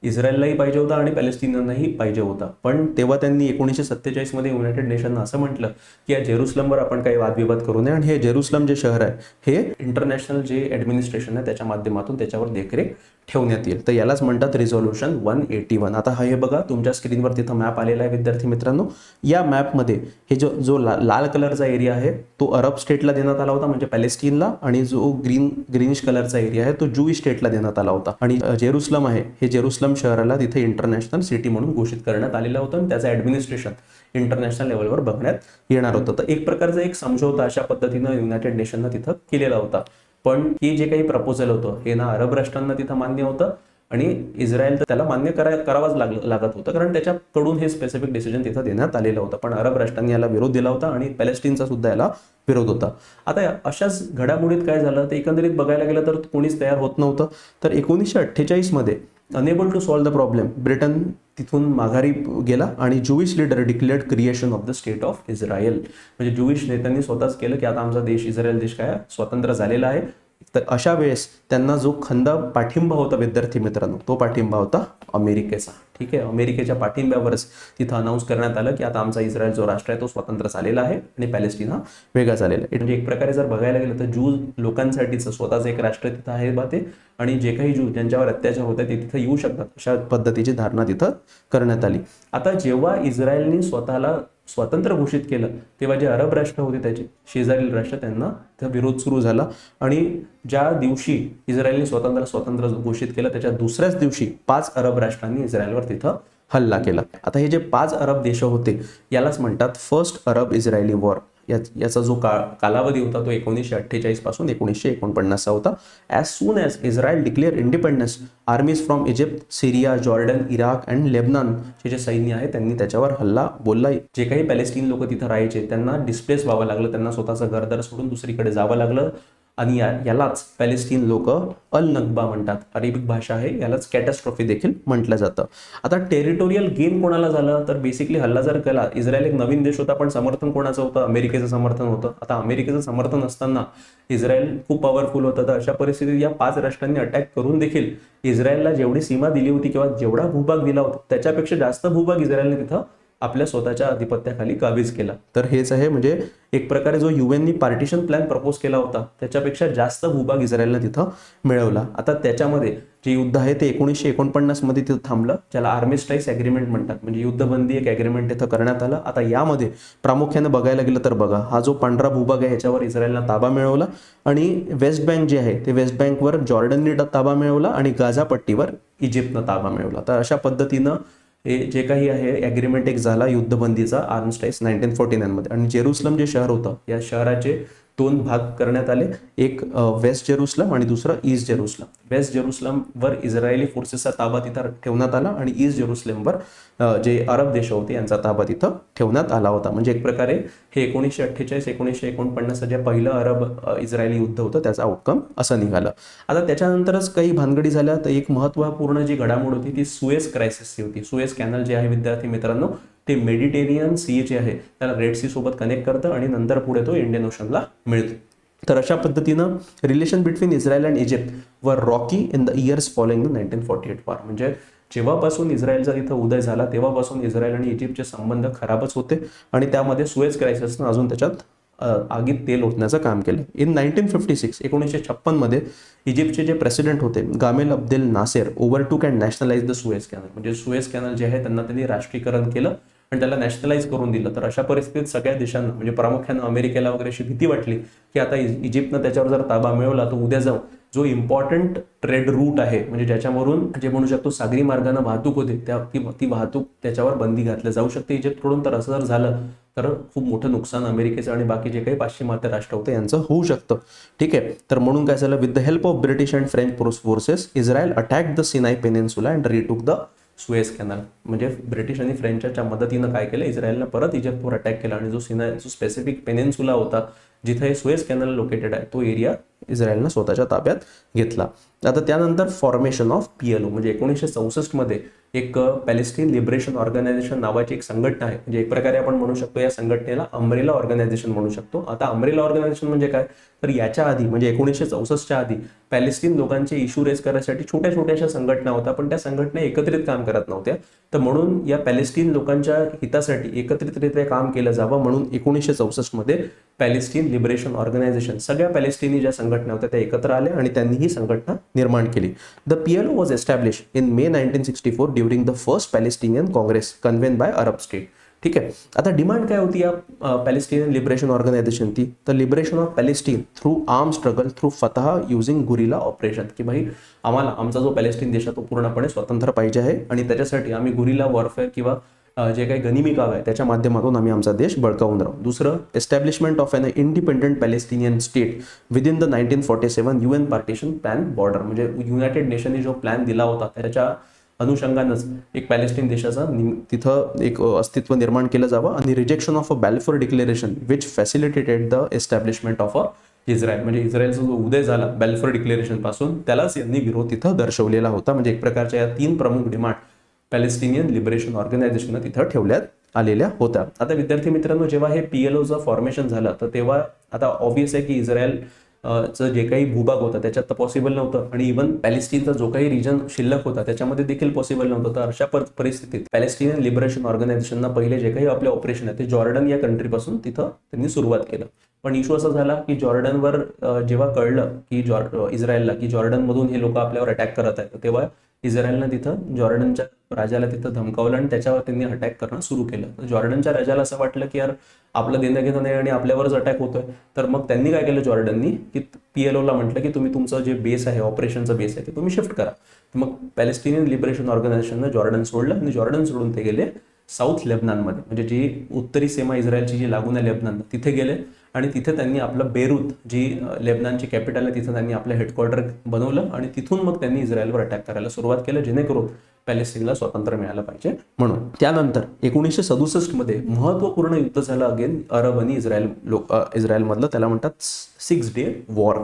इस्रायललाही पाहिजे होता आणि पॅलेस्टिनियनलाही पाहिजे होता. पण तेव्हा त्यांनी 1947 मध्ये युनायटेड नेशननं असं म्हटलं की या जेरुसलमवर आपण काही वादविवाद करू नये आणि हे जेरुसलम जे शहर आहे हे इंटरनॅशनल जे ॲडमिनिस्ट्रेशन आहे त्याच्या माध्यमातून त्याच्यावर देखरेख ठेवण्यात येईल. तर यालाच म्हणतात रिझॉल्युशन 181. आता हे बघा तुमच्या स्क्रीनवर तिथं मॅप आलेला आहे विद्यार्थी मित्रांनो. या मॅपमध्ये हे जो लाल कलरचा एरिया आहे तो अरब स्टेटला देण्यात आला होता, म्हणजे पॅलेस्टीनला, आणि जो ग्रीनिश कलरचा एरिया आहे तो ज्यूइश स्टेटला देण्यात आला होता. आणि जेरुसलम आहे हे जेरुसलम शहराला तिथे इंटरनॅशनल सिटी म्हणून घोषित करण्यात आलेलं होतं आणि त्याचं ॲडमिनिस्ट्रेशन इंटरनॅशनल लेवलवर बघण्यात येणार होतं. तर एक प्रकारचा एक समझोता अशा पद्धतीनं युनायटेड नेशननं तिथं केलेला होता. पण हे जे काही प्रपोजल होतं हे ना अरब राष्ट्रांना तिथं मान्य होतं आणि इस्रायल तर त्याला मान्य करावाच लागत होतं, कारण त्याच्याकडून हे स्पेसिफिक डिसिजन तिथं देण्यात आलेलं होतं. पण अरब राष्ट्रांनी याला विरोध दिला होता आणि पॅलेस्टीनचा सुद्धा याला विरोध होता. आता अशाच घडामोडीत काय झालं ते एकंदरीत बघायला गेलं तर कोणीच तयार होत नव्हतं. तर 1948 मध्ये unable to solve the problem Britain तिथून माघारी गेला आणि Jewish leader declared creation of the state of Israel. म्हणजे ज्यूइश नेत्यांनी स्वतःच केलं की आता आमचा देश इस्रायल देश काय स्वतंत्र झालेला आहे. तर अशा वेळेस त्यांना जो खंदा पाठिंबा होता विद्यार्थी मित्रांनो, तो पाठिंबा होता अमेरिकेचा. ठीक आहे, अमेरिकेच्या पाठिंब्यावरच तिथं अनाऊन्स करण्यात आलं की आता आमचा इस्रायल जो राष्ट्र आहे तो स्वतंत्र झालेला आहे आणि पॅलेस्टीन हा वेगळा झालेला आहे. म्हणजे एक प्रकारे जर बघायला गेलं तर ज्यू लोकांसाठीचं स्वतःचं एक राष्ट्र तिथं आहे बा ते, आणि जे काही ज्यू ज्यांच्यावर अत्याचार होत आहे ते तिथं येऊ शकतात अशा पद्धतीची धारणा तिथं करण्यात आली. आता जेव्हा इस्रायलने स्वतःला स्वातंत्र्य घोषित केलं तेव्हा जे अरब राष्ट्र होते त्याचे शेजारील राष्ट्र त्यांना त्या विरोध सुरू झाला आणि ज्या दिवशी इस्रायलने स्वातंत्र्य घोषित केलं त्याच्या दुसऱ्याच दिवशी 5 अरब राष्ट्रांनी इस्रायलवर तिथं हल्ला केला. आता हे जे 5 अरब देश होते यालाच म्हणतात फर्स्ट अरब इस्रायली वॉर. याचा जो कालावधी होता तो 1948 पासून 1949 होता. As soon as Israel declare independence armies from Egypt, Syria, Jordan, Iraq and लेबनॉनचे जे सैन्य आहे त्यांनी त्याच्यावर हल्ला बोलला. जे काही पॅलेस्टीन लोक तिथं राहायचे त्यांना डिस्प्लेस व्हावं लागलं, त्यांना स्वतःचं घरदार सोडून दुसरीकडे जावं लागलं. आणि यालाच पॅलेस्टीन लोक अल नकबा म्हणतात, अरेबिक भाषा आहे, यालाच कॅटॅस्ट्रॉफी देखील म्हटलं जातं. आता टेरिटोरियल गेन कोणाला झालं तर बेसिकली हल्ला जर केला, इस्रायल एक नवीन देश होता, पण समर्थन कोणाचं होतं, अमेरिकेचं समर्थन होतं. आता अमेरिकेचं समर्थन असताना इस्रायल खूप पॉवरफुल होतं, तर अशा परिस्थितीत या 5 राष्ट्रांनी अटॅक करून देखील इस्रायलला जेवढी सीमा दिली होती किंवा जेवढा भूभाग दिला होता त्याच्यापेक्षा जास्त भूभाग इस्रायलने तिथं आपल्या स्वतःच्या अधिपत्याखाली काबीज केला. तर हेच आहे, म्हणजे एक प्रकारे जो युएननी पार्टिशन प्लॅन प्रपोज केला होता त्याच्यापेक्षा जास्त भूभाग इस्रायलने तिथं मिळवला. आता त्याच्यामध्ये जे युद्ध आहे ते 1949 मध्ये तिथं थांबलं, ज्याला आर्मिस्टाईस ॲग्रीमेंट म्हणतात, म्हणजे युद्धबंदी एक ॲग्रीमेंट तिथं करण्यात आलं. आता यामध्ये प्रामुख्याने बघायला गेलं तर बघा, हा जो पांढरा भूभाग आहे ह्याच्यावर इस्रायलला ताबा मिळवला, आणि वेस्ट बँक जे आहे ते वेस्ट बँकवर जॉर्डनने ताबा मिळवला, आणि गाझा पट्टीवर इजिप्तनं ताबा मिळवला. तर अशा पद्धतीनं हे जे काही आहे ॲग्रीमेंट एक झाला युद्धबंदीचा आर्मिस्टाईस 1949 मध्ये. आणि जेरुसलम जे शहर होतं, या शहराचे 2 भाग करण्यात आले, एक वेस्ट जेरुसलम आणि दुसरं ईस्ट जेरुसलम. वेस्ट जेरुसलमवर इस्रायली फोर्सेसचा ताबा तिथं ठेवण्यात आला, आणि ईस्ट जेरुसलमवर जे अरब देश होते यांचा ताबा तिथं ठेवण्यात आला होता. म्हणजे एक प्रकारे हे 1948-1949 जे पहिलं अरब इस्रायली युद्ध होतं त्याचा आउटकम असं निघालं. आता त्याच्यानंतरच काही भानगडी झाल्या. तर एक महत्त्वपूर्ण जी घडामोड होती ती सुएझ क्रायसिसची होती. सुएझ कॅनल जे आहे विद्यार्थी मित्रांनो, ते मेडिटेरियन सी जे आहे त्याला रेड सी सोबत कनेक्ट करतं, आणि नंतर पुढे तो इंडियन ओशनला मिळतो. तर अशा पद्धतीनं relation between Israel and Egypt were rocky in the years following the 1948 war. म्हणजे जेव्हापासून इस्रायलचा तिथं उदय झाला तेव्हापासून इस्रायल आणि इजिप्तचे संबंध खराबच होते, आणि त्यामध्ये सुएझ क्रायसिसनं अजून त्याच्यात आगीत तेल ओतण्याचं काम केलं. इन 1956 मध्ये इजिप्तचे जे प्रेसिडेंट होते Gamal Abdel Nasser overtook and nationalize the Suez Canal. म्हणजे सुएझ कॅनल जे आहे त्यांना त्यांनी राष्ट्रीयकरण केलं आणि त्याला नॅशनलाइज करून दिलं. तर अशा परिस्थितीत सगळ्या देशांना, म्हणजे प्रामुख्यानं अमेरिकेला वगैरे अशी भीती वाटली की आता इजिप्तनं त्याच्यावर जर ताबा मिळवला तर उद्या जाऊ जो इम्पॉर्टंट ट्रेड रूट आहे, म्हणजे ज्याच्यावरून जे म्हणू शकतो सागरी मार्गाने वाहतूक होते, ती वाहतूक त्याच्यावर बंदी घातली जाऊ शकते इजिप्तकडून. तर असं जर झालं तर खूप मोठं नुकसान अमेरिकेचं आणि बाकी जे काही पाश्चिमात्य राष्ट्र होते यांचं होऊ शकतं. ठीक आहे. तर म्हणून काय झालं, with the help of British and French forces Israel attack the Sinai Peninsula and retook the Suez Canal. म्हणजे ब्रिटिश आणि फ्रेंचच्या मदतीनं काय केलं, इस्रायलनं परत इजिप्तवर अटॅक केला, आणि जो स्पेसिफिक पेनिन्सुला होता जिथे हे सुएझ कॅनल लोकेटेड आहे तो एरिया इस्रायलनं स्वतःच्या ताब्यात घेतला. आता त्यानंतर फॉर्मेशन ऑफ PLO, म्हणजे 1964 मध्ये एक पॅलेस्टीन लिबरेशन ऑर्गनायझेशन नावाची एक संघटना आहे. म्हणजे एक प्रकारे आपण म्हणू शकतो या संघटनेला अम्ब्रेला ऑर्गनायझेशन म्हणू शकतो. आता अम्ब्रेला ऑर्गनायझेशन म्हणजे काय, तर याच्या आधी म्हणजे 1964च्या आधी पॅलेस्टीन लोकांचे इश्यू रेज करण्यासाठी छोट्या छोट्याशा संघटना होत्या, पण त्या संघटना एकत्रित काम करत नव्हत्या. तर म्हणून या पॅलेस्टीन लोकांच्या हितासाठी एकत्रितरित्या काम केलं जावं म्हणून 1964 मध्ये पॅलेस्टीन लिबरेशन ऑर्गनायझेशन, सगळ्या पॅलेस्टिनी ज्या संघटना होत्या त्या एकत्र आल्या आणि त्यांनी ही संघटना निर्माण केली. The PLO was establish in May 1964 during the first Palestinian Congress convene by Arab state. ठीक आहे. आता डिमांड काय होती या पॅलेस्टिनियन लिबरेशन ऑर्गनायझेशनची, तर liberation of Palestine through arm struggle through Fatah using guerrilla operation. की भाई आम्हाला आमचा जो पॅलेस्टीन देश आहे तो पूर्णपणे स्वतंत्र पाहिजे आहे, आणि त्याच्यासाठी आम्ही गुरिला वॉरफेअर किंवा जे काही गनिमी काव आहे त्याच्या माध्यमातून आम्ही आमचा देश बळकावून राहू. दुसरं, establishment of an independent Palestinian state within the 1947 UN partition plan border. म्हणजे युनायटेड नेशनने जो प्लॅन दिला होता त्याच्या अनुषंगानंच एक पॅलेस्टीन देशाचं तिथं एक अस्तित्व निर्माण केलं जावं. आणि rejection of a Balfour declaration which facilitated the establishment of a Israel. म्हणजे इस्रायलचा जो उदय झाला बॅल्फोर डिक्लेरेशन पासून त्यालाच यांनी विरोध तिथं दर्शवलेला होता. म्हणजे एक प्रकारच्या या 3 प्रमुख डिमांड पॅलेस्टिनियन लिबरेशन ऑर्गनायझेशननं तिथं ठेवण्यात आलेल्या होत्या. आता विद्यार्थी मित्रांनो, जेव्हा हे PLOचं फॉर्मेशन झालं तर तेव्हा आता ऑब्व्हियस आहे की इस्रायल चं जे काही भूभाग होता त्याच्यात तर पॉसिबल नव्हतं, आणि इव्हन पॅलेस्टीनचा जो काही रिजन शिल्लक होता त्याच्यामध्ये देखील पॉसिबल नव्हतं. तर अशा परिस्थितीत पॅलेस्टिनियन लिबरेशन ऑर्गनायझेशननं पहिले जे काही आपले ऑपरेशन आहे ते जॉर्डन या कंट्रीपासून तिथं त्यांनी सुरुवात केलं. पण इश्यू असा झाला की जॉर्डनवर जेव्हा कळलं की इस्रायलला की जॉर्डनमधून हे लोक आपल्यावर अटॅक करत आहेत, तेव्हा इस्रायलनं तिथं जॉर्डनच्या राजाला तिथं धमकावलं आणि त्याच्यावर त्यांनी अटॅक करणं सुरू केलं. जॉर्डनच्या राजाला असं वाटलं की यार आपलं देणं घेणं नाही आणि आपल्यावरच अटॅक होतोय. तर मग त्यांनी काय केलं, जॉर्डननी की PLOला म्हटलं की तुम्ही तुमचं जे बेस आहे, ऑपरेशनचं बेस आहे ते तुम्ही शिफ्ट करा. मग पॅलेस्टिनियन लिबरेशन ऑर्गनायझेशननं जॉर्डन सोडलं, आणि जॉर्डन सोडून ते गेले साऊथ लेबनानमध्ये, म्हणजे जी उत्तरी सीमा इस्रायलची जी लागून आहे लेबनान, तिथे गेले. आणि तिथे त्यांनी आपलं बेरूत, जी लेबनानची कॅपिटल आहे, तिथं त्यांनी आपलं हेडक्वार्टर बनवलं, आणि तिथून मग त्यांनी इस्रायलवर अटॅक करायला सुरुवात केलं, जेणेकरून पॅलेस्टिनला स्वातंत्र्य मिळालं पाहिजे म्हणून. त्यानंतर 1967 मध्ये महत्वपूर्ण युद्ध झालं अगेन अरब आणि इस्रायलमधलं, त्याला म्हणतात 6 डे वॉर.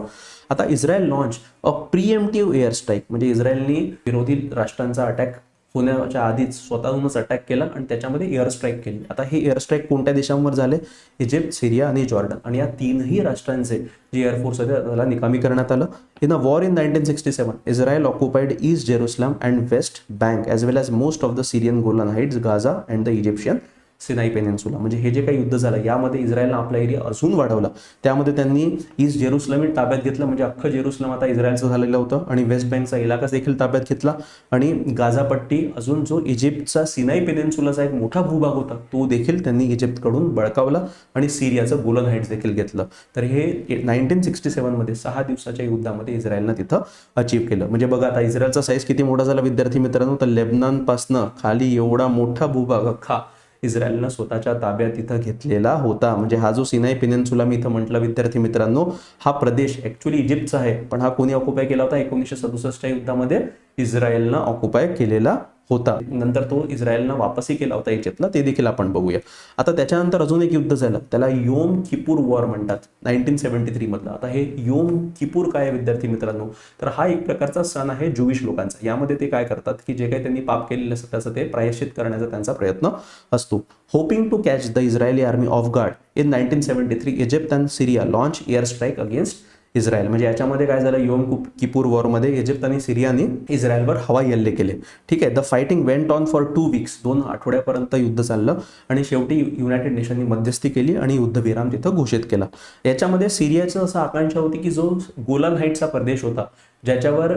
आता Israel launch a preemptive air strike, म्हणजे इस्रायलनी विरोधी राष्ट्रांचा अटॅक होण्याच्या आधीच स्वतःहूनच अटॅक केला आणि त्याच्यामध्ये एअर स्ट्राईक केली. आता हे एअर स्ट्राईक कोणत्या देशांवर झाले? इजिप्त, सिरिया आणि जॉर्डन. आणि या तीनही राष्ट्रांचे जे एअरफोर्स होते त्याला निकामी करण्यात आलं. In a war in 1967 Israel occupied East Jerusalem and West Bank as well as most of the Syrian Golan Heights, Gaza and the Egyptian Sinai Peninsula. म्हणजे हे जे काही युद्ध झालं यामध्ये इस्रायलनं आपला एरिया अजून वाढवला. त्यामध्ये त्यांनी ईस्ट जेरुसलम ताब्यात घेतलं, म्हणजे अख्खं जेरुसलम आता इस्रायलचं झालेलं होतं, आणि वेस्ट बँकचा इलाका देखील ताब्यात घेतला. आणि गाझा पट्टी, अजून जो इजिप्तचा सिनाई पेनिन्सुलाचा एक मोठा भूभाग होता तो देखील त्यांनी इजिप्तकडून बळकावला, आणि सिरियाचं गोलन हाइट्स देखील घेतलं. तर हे 1967 मध्ये 6 दिवसाच्या युद्धामध्ये इस्रायलनं तिथं अचीव्ह केलं. म्हणजे बघा आता इस्रायलचा साईज किती मोठा झाला विद्यार्थी मित्रांनो, तर लेबनॉनपासनं खाली एवढा मोठा भूभाग अख्खा इस्रायलनं स्वतःच्या ताब्यात इथं घेतलेला होता. म्हणजे हा जो सिनाई पेनिन्सुला मी इथं म्हटलं विद्यार्थी मित्रांनो, हा प्रदेश ऍक्च्युली इजिप्तचा आहे, पण हा कोणी ऑक्युपाय केला होता? 1967 युद्धामध्ये इस्रायलनं ऑक्युपाय केलेला होता. नंतर तो इस्रायलनं वापसही केला होता इजिप्तला, ते देखील आपण बघूया. आता त्याच्यानंतर अजून एक युद्ध झालं, त्याला योम किपूर वॉर म्हणतात, 1973 मधलं. आता हे योम किपूर काय आहे विद्यार्थी मित्रांनो, तर हा एक प्रकारचा सण आहे ज्यूइश लोकांचा. यामध्ये ते काय करतात की जे काही त्यांनी पाप केलेलं असतं त्याचं ते प्रायश्चित करण्याचा त्यांचा प्रयत्न असतो. Hoping to catch the Israeli army off guard in 1973 Egypt and Syria launch air strike against Israel. म्हणजे याच्यामध्ये काय झालं, योम किपूर वॉरमध्ये इजिप्त आणि सिरियाने इस्रायलवर हवाई हल्ले केले. ठीक आहे. The fighting went on for 2 weeks, 2 आठवड्यापर्यंत युद्ध चाललं, आणि शेवटी युनायटेड नेशननी मध्यस्थी केली आणि युद्धविराम तिथं घोषित केला. याच्यामध्ये सिरियाचं असं आकांक्षा होती की जो गोलन हाइट्सचा प्रदेश होता, ज्याच्यावर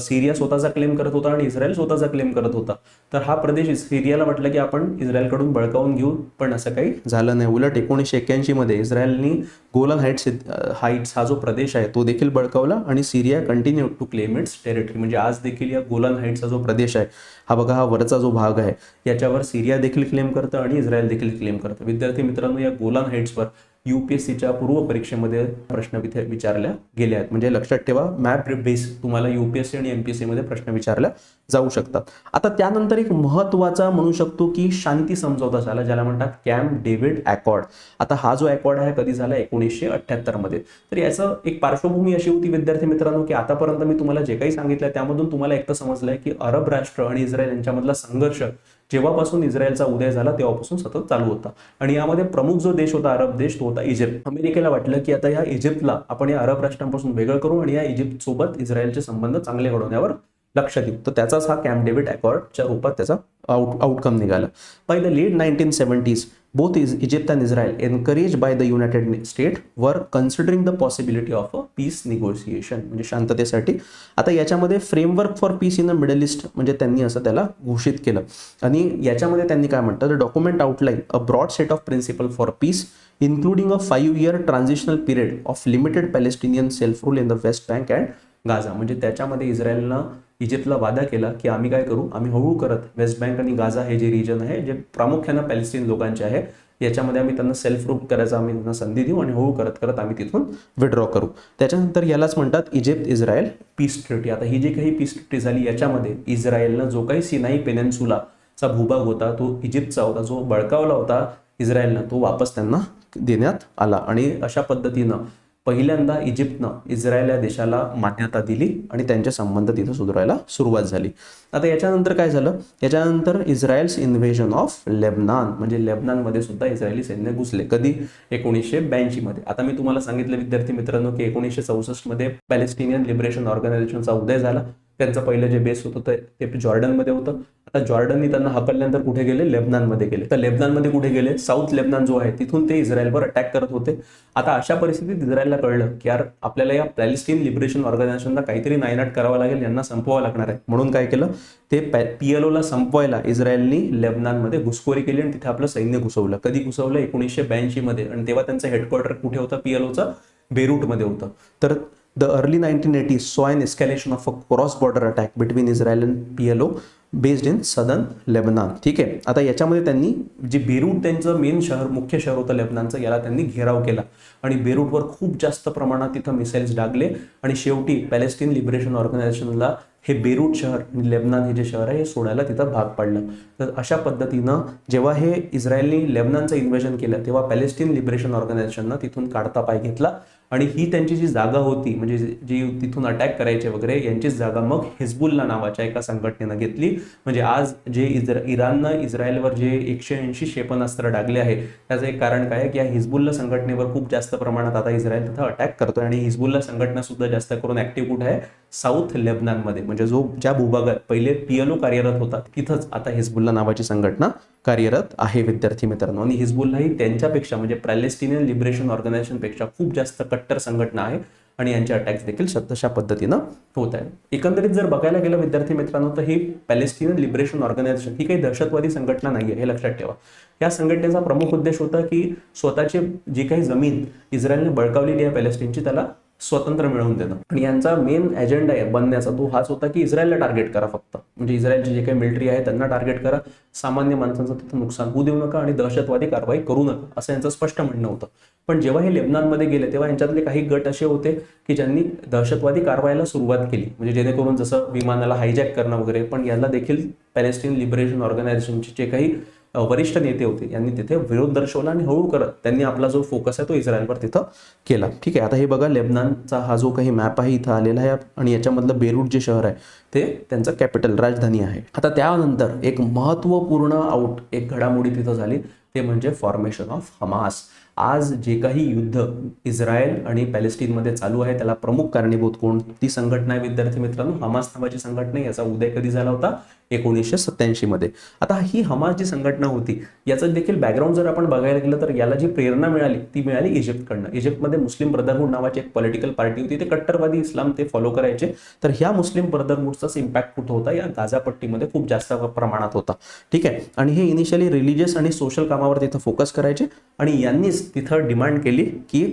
सिरिया स्वतःचा क्लेम करत होता आणि इस्रायल स्वतःचा क्लेम करत होता, तर हा प्रदेश सिरियाला वाटलं की आपण इस्रायलकडून बळकावून घेऊ, पण असं काही झालं नाही. उलट 1981 मध्ये इस्रायलनी गोलन हाइट्स हा जो प्रदेश आहे तो देखील बळकावला, आणि Syria continue to claim its territory. म्हणजे आज देखील या गोलन हाइट्सचा जो प्रदेश आहे, हा बघा, हा वरचा जो भाग आहे, याच्यावर सिरिया देखील क्लेम करतं आणि इस्रायल देखील क्लेम करतं. विद्यार्थी मित्रांनो, या गोलन हाइट्सवर UPSCच्या पूर्व परीक्षेमध्ये प्रश्न विचारल्या गेले आहेत. म्हणजे लक्षात ठेवा, मॅप बेस तुम्हाला UPSC आणि MPSC मध्ये प्रश्न विचारल्या जाऊ शकतात. आता त्यानंतर एक महत्त्वाचा म्हणू शकतो की शांती समझोता झाला, ज्याला म्हणतात कॅम्प डेव्हिड अकॉर्ड. आता हा जो अकॉर्ड आहे कधी झाला? 1978 मध्ये. तर याचं एक पार्श्वभूमी अशी होती विद्यार्थी मित्रांनो की आतापर्यंत मी तुम्हाला जे काही सांगितलं त्यामधून तुम्हाला एकतर समजलंय की अरब राष्ट्र आणि इस्रायल यांच्यामधला संघर्ष जेव्हापासून इस्रायलचा उदय झाला तेव्हापासून सतत चालू होता. आणि यामध्ये प्रमुख जो देश होता अरब देश तो होता इजिप्त. अमेरिकेला वाटलं की आता या इजिप्तला आपण या अरब राष्ट्रांपासून वेगळं करू आणि या इजिप्त सोबत इस्रायलचे संबंध चांगले घडवण्यावर लक्ष देऊ. तर त्याचाच हा कॅम्प डेव्हिड अकॉर्डच्या रूपात त्याचा आउटकम निघाला. By the late 1970s both Egypt and Israel, encouraged by the United States, were considering the possibility of a peace negotiation, म्हणजे शांततेसाठी. आता याच्यामध्ये framework for piece in the middle east म्हणजे त्यांनी असं त्याला घोषित केलं. आणि याच्यामध्ये त्यांनी काय म्हणतात, the document outline a broad set of principle for peace including a 5-year transitional period of limited Palestinian self-rule in the West Bank and Gaza. म्हणजे त्याच्यामध्ये इस्रायलनं इजिप्तला वादा केला की आम्ही काय करू, आम्ही हळूहळू करत वेस्ट बँक आणि गाझा हे जे रिजन आहे जे प्रामुख्यानं पॅलेस्टीन लोकांचे आहे, याच्यामध्ये आम्ही त्यांना सेल्फ रूल करायचा आम्ही त्यांना संधी देऊ आणि हळूहळू करत करत आम्ही तिथून विड्रॉ करू. त्याच्यानंतर यालाच म्हणतात इजिप्त इस्रायल पीस ट्रीटी. आता ही जी काही पीस ट्रीटी झाली याच्यामध्ये इस्रायलनं जो काही सिनाई पेनिन्सुलाचा भूभाग होता तो इजिप्तचा होता, जो बळकावला होता इस्रायलनं, तो वापस त्यांना देण्यात आला. आणि अशा पद्धतीनं पहिल्यांदा इजिप्तनं इस्रायल या देशाला मान्यता दिली आणि त्यांचे संबंध तिथं सुधारायला सुरुवात झाली. आता याच्यानंतर काय झालं, याच्यानंतर इस्रायल्स इन्व्हेजन ऑफ लेबनान, म्हणजे लेबनानमध्ये सुद्धा इस्रायली सैन्य घुसले. कधी? 1982 मध्ये. आता मी तुम्हाला सांगितलं विद्यार्थी मित्रांनो की 1964 मध्ये पॅलेस्टिनियन लिबरेशन ऑर्गनायझेशनचा उदय झाला. त्यांचं पहिलं जे बेस होतं ते जॉर्डनमध्ये होतं. आता जॉर्डननी त्यांना हकलल्यानंतर कुठे गेले? लेबनानमध्ये गेले. तर लेबनानमध्ये कुठे गेले? साऊथ लेबनान जो आहे तिथून ते इस्रायलवर अटॅक करत होते. आता अशा परिस्थितीत इस्रायलला कळलं की यार आपल्याला या पॅलेस्टीन लिबरेशन ऑर्गनायझेशनला काहीतरी नायनाट करावं लागेल, यांना संपवावं लागणार आहे. म्हणून काय केलं, ते PLOला संपवायला इस्रायलनी लेबनानमध्ये घुसखोरी केली आणि तिथे आपलं सैन्य घुसवलं. कधी घुसवलं? 1982 मध्ये. आणि तेव्हा त्यांचं हेडक्वार्टर कुठे होतं? PLOचं बेरूटमध्ये होतं. तर the early 1980s saw an escalation of a cross-border attack between Israel and PLO based in southern Lebanon. ठीक आहे. आता याच्यामध्ये त्यांनी जे बेरूट त्यांचं मेन शहर, मुख्य शहर होतं लेबनानचं, याला त्यांनी घेराव केला आणि बेरूटवर खूप जास्त प्रमाणात तिथं मिसाईल्स डागले आणि शेवटी पॅलेस्टीन लिबरेशन ऑर्गनायझेशनला हे बेरूट शहर आणि लेबनान हे जे शहर आहे हे सोडायला तिथं भाग पडलं. तर अशा पद्धतीनं जेव्हा हे इस्रायलने लेबनानचं इन्व्हेजन केलं तेव्हा पॅलेस्टीन लिबरेशन ऑर्गनायझेशननं तिथून काढता पाय घेतला आणि ही त्यांची जी जागा होती म्हणजे जी तिथून अटॅक करायचे वगैरे यांचीच जागा मग हिजबुल्ला नावाच्या एका संघटनेनं घेतली. म्हणजे आज जे इराणनं इस्रायलवर जे 180 क्षेपणास्त्र डागले आहे त्याचं एक कारण काय आहे की या हिजबुल्ला संघटनेवर खूप जास्त प्रमाणात आता इस्रायल तिथं अटॅक करतोय आणि हिजबुल्ला संघटना सुद्धा जास्त करून ऍक्टिव्ह कुठे आहे, साऊथ लेबनानमध्ये. म्हणजे ज्या भूभागात पहिले PLO कार्यरत होता तिथंच आता हिजबुल्ला नावाची संघटना कार्यरत आहे विद्यार्थी मित्रांनो. आणि हिजबुल्ला ही त्यांच्यापेक्षा म्हणजे पॅलेस्टिनियन लिबरेशन ऑर्गनायझेशनपेक्षा खूप जास्त कट्टर संघटना आहे आणि यांचे अटॅक्स देखील तशा पद्धतीनं होत आहे. एकंदरीत जर बघायला गेलं विद्यार्थी मित्रांनो तर ही पॅलेस्टिनियन लिबरेशन ऑर्गनायझेशन ही काही दहशतवादी संघटना नाही आहे, हे लक्षात ठेवा. या संघटनेचा प्रमुख उद्देश होता की स्वतःची जी काही जमीन इस्रायलने बळकावलेली आहे पॅलेस्टिनची त्याला स्वतंत्र मिळवून देणं. आणि यांचा मेन एजेंडा आहे बनण्याचा तो हाच होता की इस्रायलला टार्गेट करा, फक्त म्हणजे इस्रायलचे जे काही मिलिटरी आहे त्यांना टार्गेट करा, सामान्य माणसांचं तिथं नुकसान होऊ देऊ नका आणि दहशतवादी कारवाई करू नका असं यांचं स्पष्ट म्हणणं होतं. पण जेव्हा हे लेबनानमध्ये गेले तेव्हा यांच्यातले काही गट असे होते की ज्यांनी दहशतवादी कारवाईला सुरुवात केली, म्हणजे जेणेकरून जसं विमानाला हायजॅक करणं वगैरे. पण याला देखील पॅलेस्टीन लिबरेशन ऑर्गनायझेशनचे जे काही वरिष्ठ नेते होते यांनी तिथे विरोध दर्शवला आणि हळू करत त्यांनी आपला जो फोकस आहे तो इस्रायलवर तिथं केला. ठीक आहे, आता हे बघा लेबनानचा हा जो काही मॅप आहे इथं आलेला आहे आणि याच्यामधलं बेरूट जे शहर आहे ते त्यांचं कॅपिटल राजधानी आहे. आता त्यानंतर एक महत्त्वपूर्ण एक घडामोडी तिथं झाली ते म्हणजे फॉर्मेशन ऑफ हमास. आज जे काही युद्ध इस्रायल आणि पॅलेस्टीनमध्ये चालू आहे त्याला प्रमुख कारणीभूत कोणती संघटना आहे विद्यार्थी मित्रांनो, हमास नावाची संघटना. याचा उदय कधी झाला होता, 1987 मध्ये. आता ही हमास जी संघटना होती याचं देखील बॅकग्राऊंड जर आपण बघायला गेलं तर याला जी प्रेरणा मिळाली ती मिळाली इजिप्तकडनं. इजिप्तमध्ये मुस्लिम ब्रदरहूड नावाची एक पॉलिटिकल पार्टी होती, ते कट्टरवादी इस्लाम ते फॉलो करायचे. तर ह्या मुस्लिम ब्रदरहूडचाच इम्पॅक्ट कुठं होता, या गाझा पट्टीमध्ये खूप जास्त प्रमाणात होता. ठीक आहे, आणि हे इनिशियली रिलिजियस आणि सोशल कामावर तिथं फोकस करायचे आणि यांनीच तिथं डिमांड केली की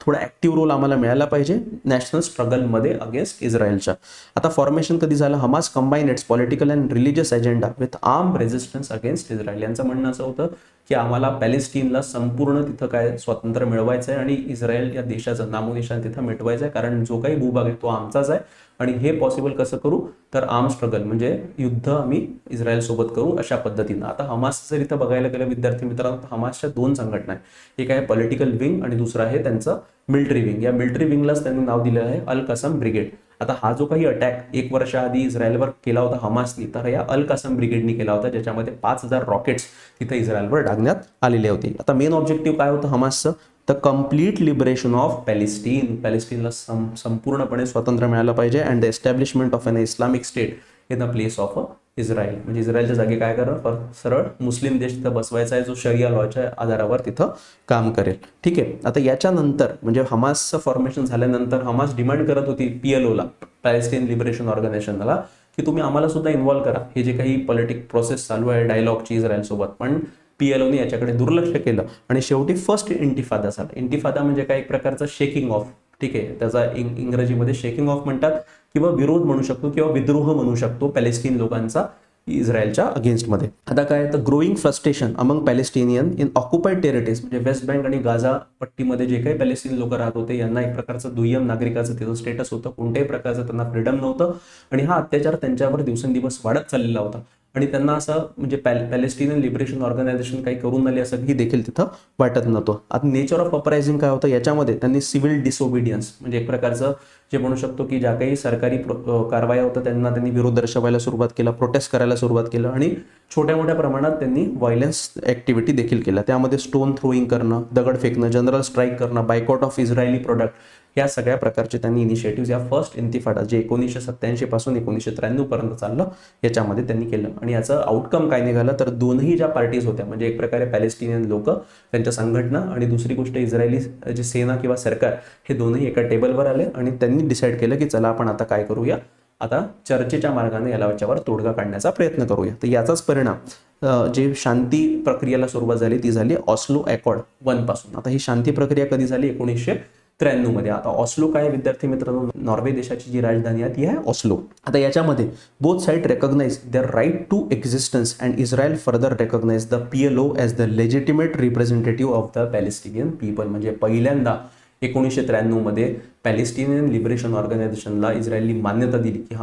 थोडा ऍक्टिव्ह रोल आम्हाला मिळाला पाहिजे नॅशनल स्ट्रगलमध्ये अगेन्स्ट इस्रायलच्या. आता फॉर्मेशन कधी झालं, Hamas combine it's political and religious agenda with arm resistance against Israel. यांचं म्हणणं असं होतं की आम्हाला पॅलेस्टीनला संपूर्ण तिथं काय स्वातंत्र्य मिळवायचं आहे आणि इस्रायल या देशाचं नामोनिशाण तिथं मिटवायचं आहे, कारण जो काही भूभाग आहे तो आमचाच आहे. आणि हे पॉसिबल कसं करू तर आर्म स्ट्रगल म्हणजे युद्ध आम्ही इस्रायल सोबत करू अशा पद्धतीनं. आता हमास जर इथं बघायला गेलं विद्यार्थी मित्रांनो तर हमासच्या 2 संघटना आहे, एक आहे पॉलिटिकल विंग आणि दुसरं आहे त्यांचं मिलिटरी विंग. या मिलिटरी विंगलाच त्यांनी नाव दिलेलं आहे अल कसम ब्रिगेड. आता हा जो काही अटॅक 1 वर्ष आधी इस्रायलवर केला होता हमासनी, तर या अल कसम ब्रिगेडनी केला होता, ज्याच्यामध्ये 5000 रॉकेट्स तिथे इस्रायलवर डागण्यात आलेले होते. आता मेन ऑब्जेक्टिव्ह काय होतं हमासचं, the complete liberation of Palestine. पॅलेस्टीनला संपूर्णपणे स्वातंत्र्य मिळालं पाहिजे and the establishment of an Islamic state in the place of Israel. म्हणजे इस्रायलच्या जागी काय करा, सरळ मुस्लिम देश तिथं बसवायचा आहे जो शरिया लॉच्या आधारावर तिथं काम करेल. ठीक आहे, आता याच्यानंतर म्हणजे हमासचं फॉर्मेशन झाल्यानंतर हमास डिमांड करत होती PLOला, पॅलेस्टीन लिबरेशन ऑर्गनायझेशनला, की तुम्ही आम्हाला सुद्धा इन्व्हॉल्व करा, हे जे काही पॉलिटिक प्रोसेस चालू आहे डायलॉगची इस्रायल सोबत. पण PLOने याच्याकडे दुर्लक्ष केलं आणि शेवटी फर्स्ट इंटिफादा झाला. इंटिफादा म्हणजे काय, एक प्रकारचा शेकिंग ऑफ. ठीक आहे, त्याचा इंग्रजीमध्ये शेकिंग ऑफ म्हणतात किंवा विरोध म्हणू शकतो किंवा विद्रोह म्हणू शकतो पॅलेस्टीन लोकांचा इस्रायलच्या अगेन्स्टमध्ये. आता काय तर growing frustration among Palestinian in occupied territories म्हणजे वेस्ट बँक आणि गाझा पट्टीमध्ये जे काही पॅलेस्टीन लोक राहत होते यांना एक प्रकारचं दुय्यम नागरिकाचं तिथं स्टेटस होतं, कोणत्याही प्रकारचं त्यांना फ्रीडम नव्हतं आणि हा अत्याचार त्यांच्यावर दिवसेंदिवस वाढत चाललेला होता. आणि त्यांना असं म्हणजे पॅलेस्टिनियन लिबरेशन ऑर्गनायझेशन काही करून आली असं ही देखील तिथं वाटत नव्हतं. आता नेचर ऑफ अपरायझिंग काय होतं याच्यामध्ये त्यांनी सिव्हिल डिसओबिडियन्स म्हणजे एक प्रकारचं जे म्हणू शकतो की ज्या काही सरकारी कारवाया होत्या त्यांनी विरोध दर्शवायला सुरुवात केला, प्रोटेस्ट करायला सुरुवात केलं आणि छोट्या मोठ्या प्रमाणात त्यांनी व्हायलन्स ऍक्टिव्हिटी देखील केल्या. त्यामध्ये स्टोन थ्रोईंग करणं, दगड फेकणं, जनरल स्ट्राईक करणं, बायकॉट ऑफ इस्रायली प्रोडक्ट, या सगळ्या प्रकारचे त्यांनी इनिशिएटिव्ह या फर्स्ट इंतिफाडा जे 1987 पासून 1993 पर्यंत चाललं याच्यामध्ये त्यांनी केलं. आणि याचं आउटकम काय निघालं तर दोनही ज्या पार्टीज होत्या म्हणजे एक प्रकारे पॅलेस्टिनियन लोक त्यांच्या संघटना आणि दुसरी गोष्ट इस्रायली जी सेना किंवा सरकार हे दोनही एका टेबलवर आले आणि त्यांनी डिसाईड केलं की चला आपण आता काय करूया, आता चर्चेच्या मार्गाने याच्यावर तोडगा काढण्याचा प्रयत्न करूया. तर याचाच परिणाम जे शांती प्रक्रियेला सुरुवात झाली ती झाली ऑस्लो अकॉर्ड 1 पासून. आता ही शांती प्रक्रिया कधी झाली 1993 मध्ये. आता ऑस्लो काय विद्यार्थी मित्रांनो, नॉर्वे देशाची जी राजधानी आहे ती आहे ऑस्लो. आता याच्यामध्ये both side recognize their right to existence and Israel further recognize the PLO as the legitimate representative of the Palestinian people. म्हणजे पहिल्यांदा 1993 मध्ये पॅलेस्टिनियन लिबरेशन ऑर्गनायझेशनला इस्रायलनी मान्यता दिली की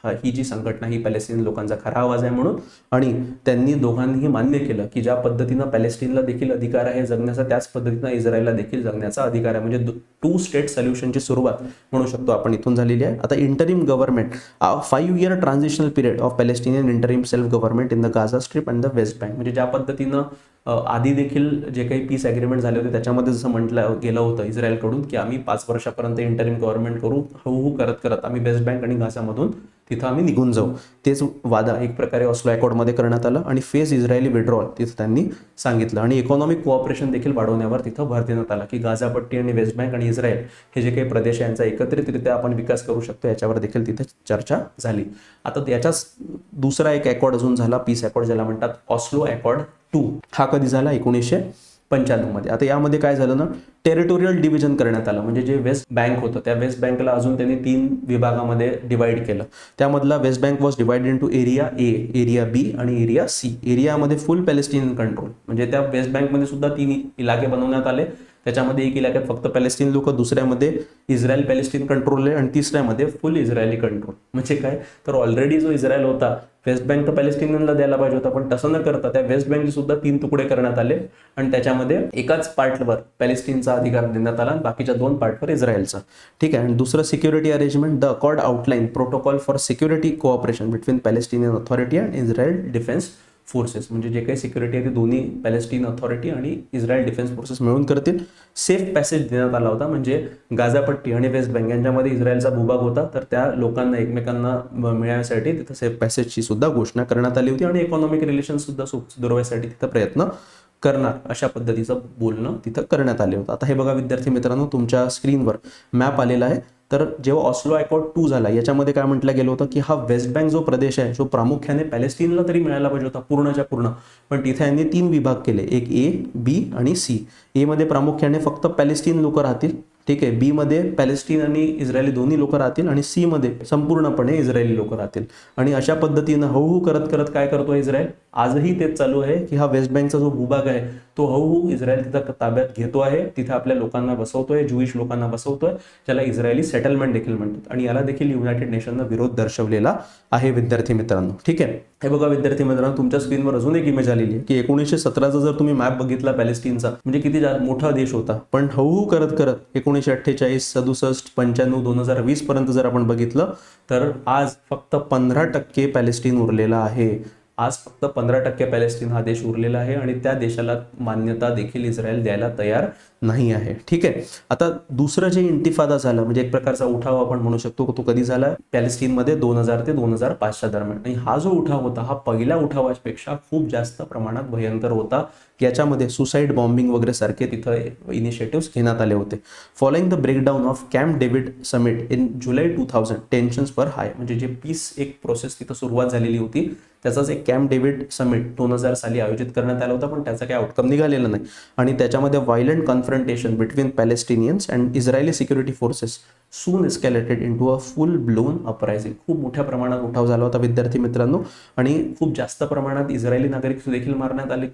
ही जी संघटना ही पॅलेस्टिनी लोकांचा खरा आवाज आहे म्हणून, आणि त्यांनी दोघांनीही मान्य केलं की ज्या पद्धतीनं पॅलेस्टिनला देखील अधिकार आहे जगण्याचा, त्याच पद्धतीनं इस्रायलला देखील जगण्याचा अधिकार आहे. म्हणजे 2 स्टेट सोल्युशनची सुरुवात म्हणू शकतो आपण इथून झालेली आहे. आता interim government, 5 year transitional period of Palestinian interim self government in the Gaza Strip and the West Bank. म्हणजे ज्या पद्धतीनं आधी देखील जे काही पीस ॲग्रीमेंट झाले होते त्याच्यामध्ये जसं म्हटलं गेलं होतं इस्रायलकडून की आम्ही 5 वर्षापर्यंत इंटरिम गव्हर्नमेंट करू, हळूहळू करत करत आम्ही वेस्ट बँक आणि गाझामधून तिथं आम्ही निघून जाऊ. तेच वादा एक प्रकारे ऑस्लो अकॉर्डमध्ये करण्यात आलं आणि फेज इस्रायली विड्रॉल तिथं त्यांनी सांगितलं. आणि इकॉनॉमिक कोऑपरेशन देखील वाढवण्यावर तिथं भर देण्यात आला की गाझापट्टी आणि वेस्ट बँक आणि इस्रायल हे जे काही प्रदेश आहे यांचा एकत्रितरित्या आपण विकास करू शकतो याच्यावर देखील तिथे चर्चा झाली. आता याचाच दुसरा एक अकॉर्ड अजून झाला, पीस अकॉर्ड ज्याला म्हणतात ऑस्लो अकॉर्ड 2. हा कधी झाला? 1995 मध्ये. आता यामध्ये काय झालं ना, टेरिटोरियल डिव्हिजन करण्यात आलं. म्हणजे जे वेस्ट बँक होतं त्या वेस्ट बँकला अजून त्यांनी 3 विभागामध्ये डिवाइड केलं. त्यामधला West Bank was divided into area A, area B आणि एरिया सी. एरियामध्ये फुल पॅलेस्टिनियन कंट्रोल, म्हणजे त्या वेस्ट बँकमध्ये सुद्धा 3 इलाके बनवण्यात आले. त्याच्यामध्ये एक इलाक्यात फक्त पॅलेस्टीन लोक, दुसऱ्यामध्ये इस्रायल पॅलेस्टीन कंट्रोल आहे आणि तिसऱ्यामध्ये फुल इस्रायली कंट्रोल. म्हणजे काय तर ऑलरेडी जो इस्रायल होता वेस्ट बँक तर पॅलेस्टिनियनला द्यायला पाहिजे होता, पण तसं न करता त्या वेस्ट बँकचे सुद्धा 3 तुकडे करण्यात आले आणि त्याच्यामध्ये एकाच पार्टवर पॅलेस्टीनचा अधिकार देण्यात आला आणि बाकीच्या 2 पार्टवर इस्रायलचा. ठीक आहे. आणि दुसरं security arrangement, the accord outline protocol for security cooperation between Palestinian authority and Israel defence forces. म्हणजे जे काही सिक्युरिटी आहे ते दोन्ही पॅलेस्टीन अथॉरिटी आणि इस्रायल डिफेन्स फोर्सेस मिळून करतील. सेफ पॅसेज देण्यात आला होता, म्हणजे गाझापट्टी आणि वेस्ट बँक यांच्यामध्ये इस्रायलचा भूभाग होता, तर त्या लोकांना एकमेकांना मिळण्यासाठी तिथं सेफ पॅसेजची सुद्धा घोषणा करण्यात आली होती आणि इकॉनॉमिक रिलेशन सुद्धा सुधारण्यासाठी तिथं प्रयत्न करणार अशा पद्धतीचं बोलणं तिथं करण्यात आले होतं. आता हे बघा विद्यार्थी मित्रांनो, तुमच्या स्क्रीनवर मॅप आलेला आहे. तर जेव्हा ऑस्लो अकॉर्ड 2 झाला याच्यामध्ये काय म्हटलं गेलं होतं की हा वेस्ट बँक जो प्रदेश आहे जो प्रामुख्याने पॅलेस्टीनला तरी मिळायला पाहिजे होता पूर्णच्या पूर्ण, पण तिथे यांनी 3 विभाग केले, एक ए, बी आणि सी. ए मध्ये प्रामुख्याने फक्त पॅलेस्टीन लोक राहतील, ठीक आहे. बी मध्ये पॅलेस्टीन आणि इस्रायली दोन्ही लोक राहतील आणि सी मध्ये संपूर्णपणे इस्रायली लोक राहतील. आणि अशा पद्धतीनं हळूहळू करत करत काय करतो इस्रायल, आजही तेच चालू आहे की हा वेस्ट बँकचा जो भूभाग आहे तो हळूहळू इस्रायल तिथं ताब्यात घेतो आहे, तिथे आपल्या लोकांना बसवतोय, ज्यूइश लोकांना बसवतोय, ज्याला इस्रायली सेटलमेंट देखील म्हणतात. आणि याला देखील युनायटेड नेशननं विरोध दर्शवलेला आहे विद्यार्थी मित्रांनो. ठीक आहे. हे बघा विद्यार्थी मित्रांनो, तुमच्या स्क्रीनवर अजून एक इमेज आलेली आहे की 1917चा जर तुम्ही मॅप बघितला पॅलेस्टीनचा, म्हणजे किती मोठा देश होता, पण हळूहळू करत करत 1948, 67, 95, 2020 पर्यंत जर आपण बघितलं तर आज फक्त 15% पॅलेस्टीन उरलेला आहे. आज फक्त 15% पॅलेस्टीन हा देश उरलेला आहे आणि त्या देशाला मान्यता देखील इस्रायल द्यायला तयार नाही आहे. ठीक आहे. आता दुसरं जे इंटिफादा झालं म्हणजे एक प्रकारचा उठाव आपण म्हणू शकतो, तो कधी झाला पॅलेस्टीनमध्ये 2000 ते 2005च्या दरम्यान. आणि हा जो उठाव होता हा पहिल्या उठावापेक्षा खूप जास्त प्रमाणात भयंकर होता. याच्यामध्ये सुसाईड बॉम्बिंग वगैरे सारखे तिथं इनिशिएटिव्ह घेण्यात आले होते. Following the breakdown of camp David summit in July 2000 tensions वर हाय. म्हणजे जे पीस एक प्रोसेस तिथं सुरुवात झालेली होती त्याचाच एक कॅम्प डेव्हिड समिट 2000 साली आयोजित करण्यात आला होता, पण त्याचा काही आउटकम निघालेला नाही. आणि त्याच्यामध्ये violent confrontation between Palestinians and Israeli security forces soon escalated into a full blown uprising. खूप मोठ्या प्रमाणात उठाव झाला होता विद्यार्थी मित्रांनो आणि खूप जास्त प्रमाणात इस्रायली नागरिक देखील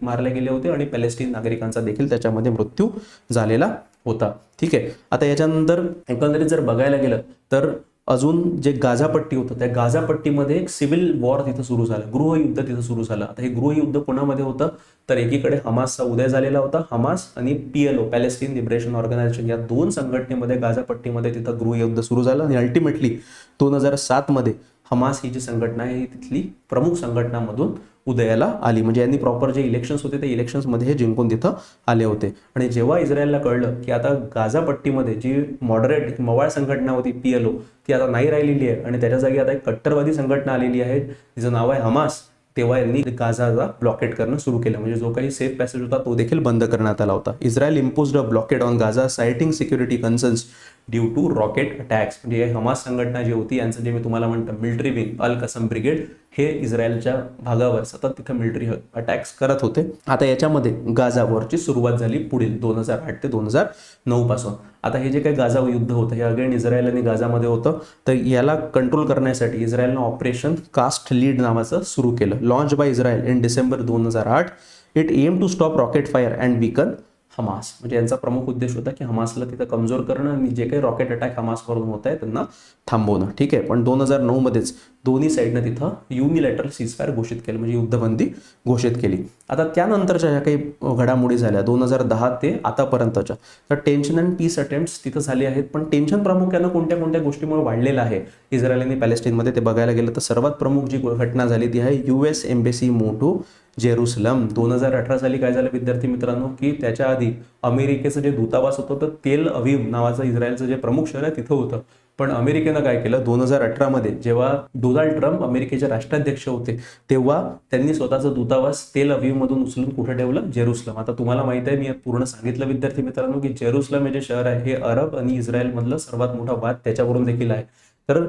मारले गेले होते आणि पॅलेस्टीन नागरिकांचा देखील त्याच्यामध्ये मृत्यू झालेला होता. ठीक आहे. आता याच्यानंतर एकंदरीत जर बघायला गेलं तर अजून जे गाझापट्टी होतं त्या गाझापट्टीमध्ये एक सिव्हिल वॉर तिथं सुरू झालं, गृहयुद्ध तिथं सुरू झालं. आता हे गृहयुद्ध कोणामध्ये होतं तर एकीकडे हमासचा उदय झालेला होता, हमास आणि PLO पॅलेस्टीन लिबरेशन ऑर्गनायझेशन या 2 संघटनेमध्ये गाझापट्टीमध्ये तिथं गृहयुद्ध सुरू झालं. आणि अल्टिमेटली 2007 मध्ये हमास ही जी संघटना आहे ही तिथली प्रमुख संघटनामधून उदयाला आली. म्हणजे यांनी प्रॉपर जे इलेक्शन्स होते ते इलेक्शन्समध्ये हे जिंकून तिथं आले होते. आणि जेव्हा इस्रायलला कळलं की आता गाझापट्टीमध्ये जी मॉडरेट मवाळ संघटना होती PLO ती आता नाही राहिलेली आहे आणि त्याच्या जागी आता एक कट्टरवादी संघटना आलेली आहे तिचं नाव आहे हमास, तेव्हा यांनी गाझाचा ब्लॉकेट करणं सुरू केलं. म्हणजे जो काही सेफ पॅसेज होता तो देखील बंद करण्यात आला होता. Israel imposed a blockade on Gaza citing security concerns due to rocket attacks. म्हणजे हमास संघटना जी होती यांचं जे मी तुम्हाला म्हणतो military wing al Qassam brigade हे इस्रायलच्या भागावर सतत तिथं मिलिटरी अटॅक्स करत होते. आता याच्यामध्ये गाझा वॉरची सुरुवात झाली पुढील 2008 ते 2009 पासून. आता हे जे काही गाझा युद्ध होतं हे अगेन इस्रायल आणि गाझामध्ये होतं. तर याला कंट्रोल करण्यासाठी इस्रायलनं ऑपरेशन कास्ट लीड नावाचं सुरू केलं. Launch by Israel in December 2008. It aim to stop rocket fire and weaken Hamas. म्हणजे यांचा प्रमुख उद्देश होता की हमासला तिथं कमजोर करणं आणि जे काही रॉकेट अटॅक हमासवरून होत आहे त्यांना थांबवणं. ठीक आहे. पण 2009 मध्येच दोन्ही साईडनं तिथं युनिलॅटरल सीजफायर घोषित केलं, म्हणजे युद्धबंदी घोषित केली. आता त्यानंतरच्या ज्या काही घडामोडी झाल्या 2010 ते आतापर्यंतच्या, तर टेन्शन अँड पीस अटेम्प्ट्स तिथं झाले आहेत. पण टेन्शन प्रामुख्यानं कोणत्या कोणत्या गोष्टीमुळे वाढलेलं आहे इस्रायल आणि पॅलेस्टाईनमध्ये ते बघायला गेलं तर सर्वात प्रमुख जी घटना झाली ती आहे US embassy move to Jerusalem. 2018 साली काय झालं विद्यार्थी मित्रांनो, की त्याच्या आधी अमेरिकेचं जे दूतावास होतं तर तेल अवीव नावाचं इस्रायलचं जे प्रमुख शहर आहे तिथं होतं. पण अमेरिकेनं काय केलं 2018 मध्ये, जेव्हा डोनाल्ड ट्रम्प अमेरिकेचे राष्ट्राध्यक्ष होते तेव्हा त्यांनी स्वतःचं दूतावास तेल अवीव मधून उचलून कुठे ठेवलं, जेरुसलम. आता तुम्हाला माहित आहे, मी पूर्ण सांगितलं विद्यार्थी मित्रांनो, की जेरुसलम हे जे शहर आहे हे अरब आणि इस्रायल मधलं सर्वात मोठा वाद त्याच्यावरून देखील आहे. तर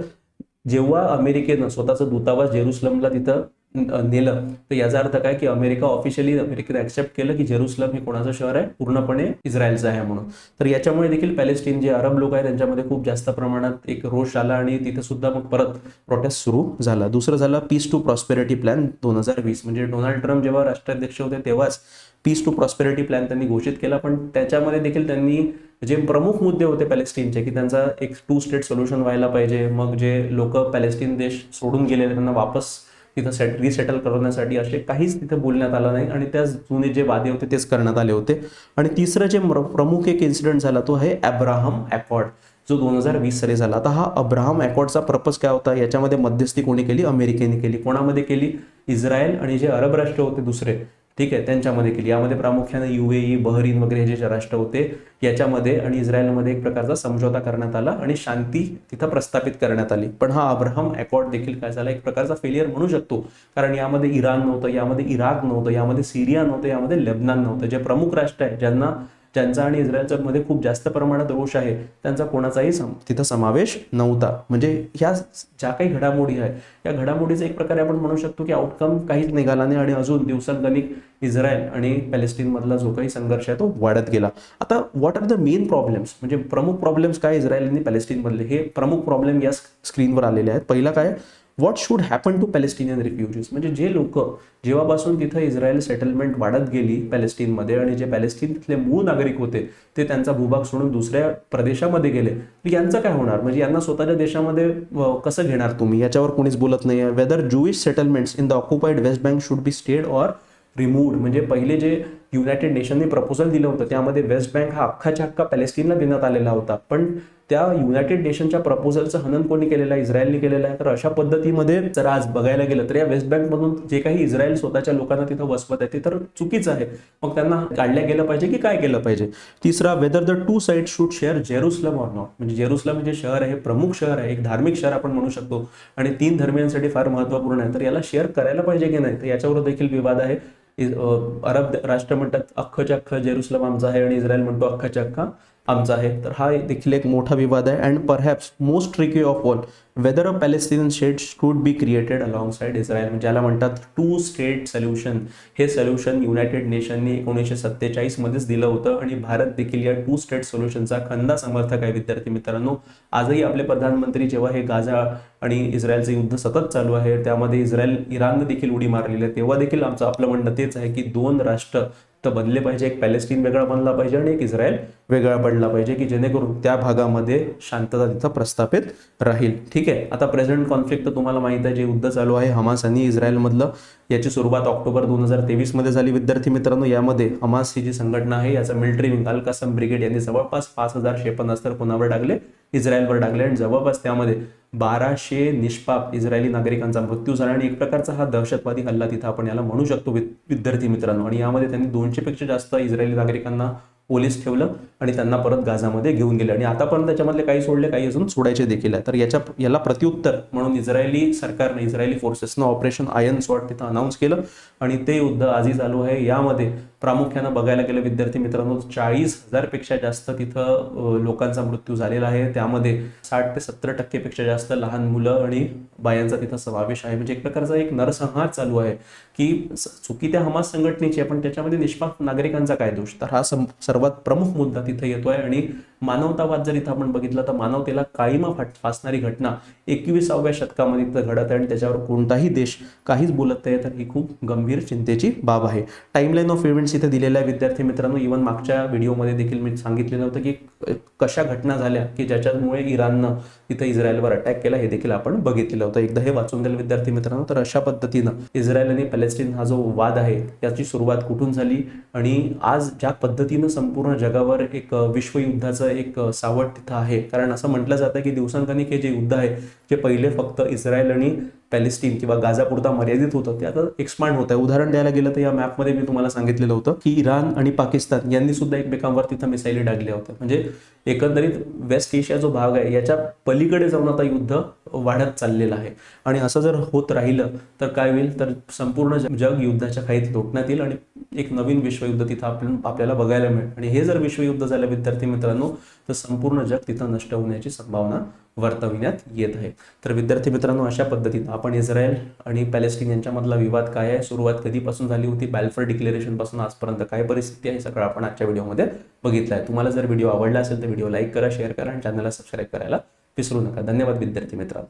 जेव्हा अमेरिकेनं स्वतःचं दूतावास जेरुसलमला तिथं नेलं तर याचा अर्थ काय, की ऑफिशियली अमेरिकेने ऍक्सेप्ट केलं की जेरुसलम हे कोणाचं शहर आहे, पूर्णपणे इस्रायलचं आहे म्हणून. तर याच्यामुळे देखील पॅलेस्टाईन जे अरब लोक आहेत त्यांच्यामध्ये खूप जास्त प्रमाणात एक रोष आला आणि तिथे सुद्धा मग परत प्रोटेस्ट सुरू झाला. दुसरं झालं पीस टू प्रॉस्पेरिटी प्लॅन 2020. म्हणजे डोनाल्ड ट्रम्प जेव्हा राष्ट्राध्यक्ष होते तेव्हाच पीस टू प्रॉस्पेरिटी प्लॅन त्यांनी घोषित केला. पण त्याच्यामध्ये देखील त्यांनी जे प्रमुख मुद्दे होते पॅलेस्टाईनचे, की त्यांचा एक 2 स्टेट सोल्युशन व्हायला पाहिजे, मग जे लोक पॅलेस्टाईन देश सोडून गेलेले त्यांना वापस तिथं रिसेटल करण्यासाठी, असे काहीच तिथं बोलण्यात आलं नाही आणि त्या जुने जे वादे होते तेच करण्यात आले होते. आणि तिसरं जे प्रमुख एक इन्सिडेंट झाला तो आहे अब्राहम अकॉर्ड, जो 2020 साली झाला. आता हा अब्राहम अकॉर्डचा पर्पज काय होता, याच्यामध्ये मध्यस्थी कोणी केली, अमेरिकेने केली. कोणामध्ये केली, इस्रायल आणि जे अरब राष्ट्र होते दुसरे, ठीक आहे, त्यांच्यामध्ये केली. यामध्ये प्रामुख्याने UAE, बहरीन वगैरे हे जे राष्ट्र होते याच्यामध्ये आणि इस्रायलमध्ये एक प्रकारचा समझोता करण्यात आला आणि शांती तिथं प्रस्थापित करण्यात आली. पण हा अब्राहम अकॉर्ड देखील काय झाला, एक प्रकारचा फेलियर म्हणू शकतो. कारण यामध्ये इराण नव्हतं, यामध्ये इराक नव्हतं, यामध्ये सिरिया नव्हतं, यामध्ये लेबनान नव्हतं. जे प्रमुख राष्ट्र आहे ज्यांचा आणि इस्रायलच्या मध्ये खूप जास्त प्रमाणात रोष आहे त्यांचा कोणाचाही तिथं समावेश नव्हता. म्हणजे ह्या ज्या काही घडामोडी आहे या घडामोडीचा एक प्रकारे आपण म्हणू शकतो की आउटकम काहीच निघाला नाही आणि अजून दिवसांगणिक इस्रायल आणि पॅलेस्टाईन मधला जो काही संघर्ष आहे तो वाढत गेला. आता what are the main problems, म्हणजे प्रमुख प्रॉब्लेम्स काय इस्रायल आणि पॅलेस्टाईन मधले, हे प्रमुख प्रॉब्लेम या स्क्रीनवर आलेले आहेत. पहिला काय, what should happen to Palestinian refugees. म्हणजे जे लोक जेव्हापासून तिथं इस्रायल सेटलमेंट वाढत गेली पॅलेस्टाईनमध्ये आणि जे पॅलेस्टाईनमधले मूळ नागरिक होते ते त्यांचा भूभाग सोडून दुसऱ्या प्रदेशामध्ये गेले, तर यांचं काय होणार, म्हणजे यांना स्वतःच्या देशामध्ये कसं घेणार तुम्ही, याच्यावर कोणीच बोलत नाही आहे. Whether Jewish settlements in the occupied West Bank should be stayed or removed. म्हणजे पहिले जे युनायटेड नेशनने प्रपोजल दिलं होतं त्यामध्ये वेस्ट बँक हा अख्खाच्या अख्खा पॅलेस्टाईनला देण्यात आलेला होता. पण त्या युनायटेड नेशनच्या प्रपोजलचं हनन कोणी केलेलं आहे, इस्रायलने केलेलं आहे. तर अशा पद्धतीमध्ये जर आज बघायला गेलं तर या वेस्ट बँकमधून जे काही इस्रायल स्वतःच्या लोकांना तिथं वसवत आहे ते तर चुकीचं आहे. मग त्यांना काढल्या गेलं पाहिजे की काय केलं पाहिजे. तिसरा, whether the two side should share Jerusalem or not. म्हणजे जेरुसलम जे शहर आहे हे प्रमुख शहर आहे, एक धार्मिक शहर आपण म्हणू शकतो आणि 3 धर्मियांसाठी फार महत्त्वपूर्ण आहे. तर याला शेअर करायला पाहिजे की नाही, तर याच्यावर देखील विवाद आहे. अरब राष्ट्र म्हणतात अख्खच्या अख्खं जेरुसलम आमचं आहे आणि इस्रायल म्हणतो अख्खाच्या अख्खा आमचा आहे. तर हा देखील एक मोठा विवाद आहे. And perhaps most tricky of all, weather a Palestinian state should be created along side Israel. म्हणजे ज्याला म्हणतात 2 स्टेट सोल्युशन. हे सोल्युशन युनायटेड नेशनने 1947 मध्येच दिलं होतं आणि भारत देखील या 2 स्टेट सोल्युशनचा खंदा समर्थक आहे. विद्यार्थी मित्रांनो, आजही आपले प्रधानमंत्री जेव्हा हे गाझा आणि इस्रायलचं युद्ध सतत चालू आहे त्यामध्ये इराणने देखील उडी मारलेली आहे, तेव्हा देखील आपलं म्हणणं तेच आहे की 2 राष्ट्र तर बनले पाहिजे. एक पॅलेस्टीन वेगळा बनला पाहिजे आणि एक इस्रायल वेगळा बनला पाहिजे, की जेणेकरून त्या भागामध्ये शांतता तिथं प्रस्थापित राहील. ठीक आहे. आता प्रेझेंट कॉन्फ्लिक्ट तर तुम्हाला माहित आहे, जे युद्ध चालू आहे हमास आणि इस्रायल मधलं, याची सुरुवात ऑक्टोबर 2023 मध्ये झाली. विद्यार्थी मित्रांनो, यामध्ये हमास ही जी संघटना आहे याचा मिलिटरी विंग अल कासम ब्रिगेड यांनी जवळपास 5000 क्षेपणास्त्र कोणावर टाकले, इस्रायलवर टाकले आणि जवळपास त्यामध्ये 1200 निष्पाप इस्रायली नागरिकांचा मृत्यू झाला आणि एक प्रकारचा हा दहशतवादी हल्ला तिथं आपण याला म्हणू शकतो विद्यार्थी मित्रांनो. आणि यामध्ये त्यांनी 200 पेक्षा जास्त इस्रायली नागरिकांना पोलीस ठेवलं आणि त्यांना परत गाझामध्ये घेऊन गेले आणि आतापर्यंत त्याच्यामधले काही सोडले, काही अजून सोडायचे देखील आहे. तर याला प्रत्युत्तर म्हणून इस्रायली सरकारने, इस्रायली फोर्सेसनं ऑपरेशन आयर्न स्वॉर्ड तिथं अनाऊन्स केलं आणि ते युद्ध आजही चालू आहे. यामध्ये प्रामुख्यानं बघायला गेलं विद्यार्थी मित्रांनो 40,000 पेक्षा जास्त तिथं लोकांचा मृत्यू झालेला आहे. त्यामध्ये 60 ते 70% पेक्षा जास्त लहान मुलं आणि बायांचा तिथं समावेश आहे. म्हणजे एक प्रकारचा एक नरसंहार चालू आहे की चुकी त्या हमास संघटनेची आहे पण त्याच्यामध्ये निष्पाप नागरिकांचा काय दोष. तर हा सर्वात प्रमुख मुद्दा तिथे येतोय आणि मानवतावाद जर इथं आपण बघितलं तर मानवतेला काळीमा फासणारी घटना 21व्या शतकामध्ये इथं घडत आहे आणि त्याच्यावर कोणताही देश काहीच बोलत नाही, तर ही खूप गंभीर चिंतेची बाब आहे. टाइमलाईन ऑफ इव्हेंट्स इथे दिलेल्या आहे विद्यार्थी मित्रांनो. इव्हन मागच्या व्हिडिओमध्ये देखील मी सांगितलेलं होतं की कशा घटना झाल्या की ज्याच्यामुळे इराणनं तिथं इस्रायलवर अटॅक केला, हे देखील आपण बघितलेलं होतं. एकदा हे वाचून द्याल विद्यार्थी मित्रांनो. तर अशा पद्धतीनं इस्रायल आणि पॅलेस्टाईन हा जो वाद आहे याची सुरुवात कुठून झाली आणि आज ज्या पद्धतीनं संपूर्ण जगावर एक विश्वयुद्धाचं एक सावट तिथं आहे. कारण असं म्हटलं जातं की दिवसांगणिक हे जे युद्ध आहे जे पहिले फक्त इस्रायल आणि पॅलेस्टीन किंवा गाझापुरता मर्यादित होतं ते आता एक्सपांड होत आहे. उदाहरण द्यायला गेलं तर या मॅपमध्ये मी तुम्हाला सांगितलेलं होतं की इराण आणि पाकिस्तान यांनी सुद्धा एकमेकांवर तिथं मिसाईली डागल्या होत्या. म्हणजे एकंदरीत वेस्ट एशिया जो भाग आहे याच्या पलीकडे जाऊन आता युद्ध वाढत चाललेलं आहे आणि असं जर होत राहिलं तर काय होईल, तर संपूर्ण जग युद्धाच्या खाईत लोटण्यात येईल आणि एक नवीन विश्वयुद्ध तिथं आपल्याला बघायला मिळेल. आणि हे जर विश्वयुद्ध झालं विद्यार्थी मित्रांनो तर संपूर्ण जग तिथं नष्ट होण्याची संभावना वर्तविण्यात येत आहे. तर विद्यार्थी मित्रांनो, अशा पद्धतीनं आपण इस्रायल आणि पॅलेस्टीन यांच्यामधला विवाद काय आहे, सुरुवात कधीपासून झाली होती, बॅल्फर डिक्लेरेशन पासून आजपर्यंत काय परिस्थिती आहे, सगळं आपण आजच्या व्हिडिओमध्ये बघितलं आहे. तुम्हाला जर व्हिडिओ आवडला असेल तर व्हिडिओ लाईक करा, शेअर करा आणि चॅनलला सबस्क्राईब करायला विसरू नका. धन्यवाद विद्यार्थी मित्रांनो.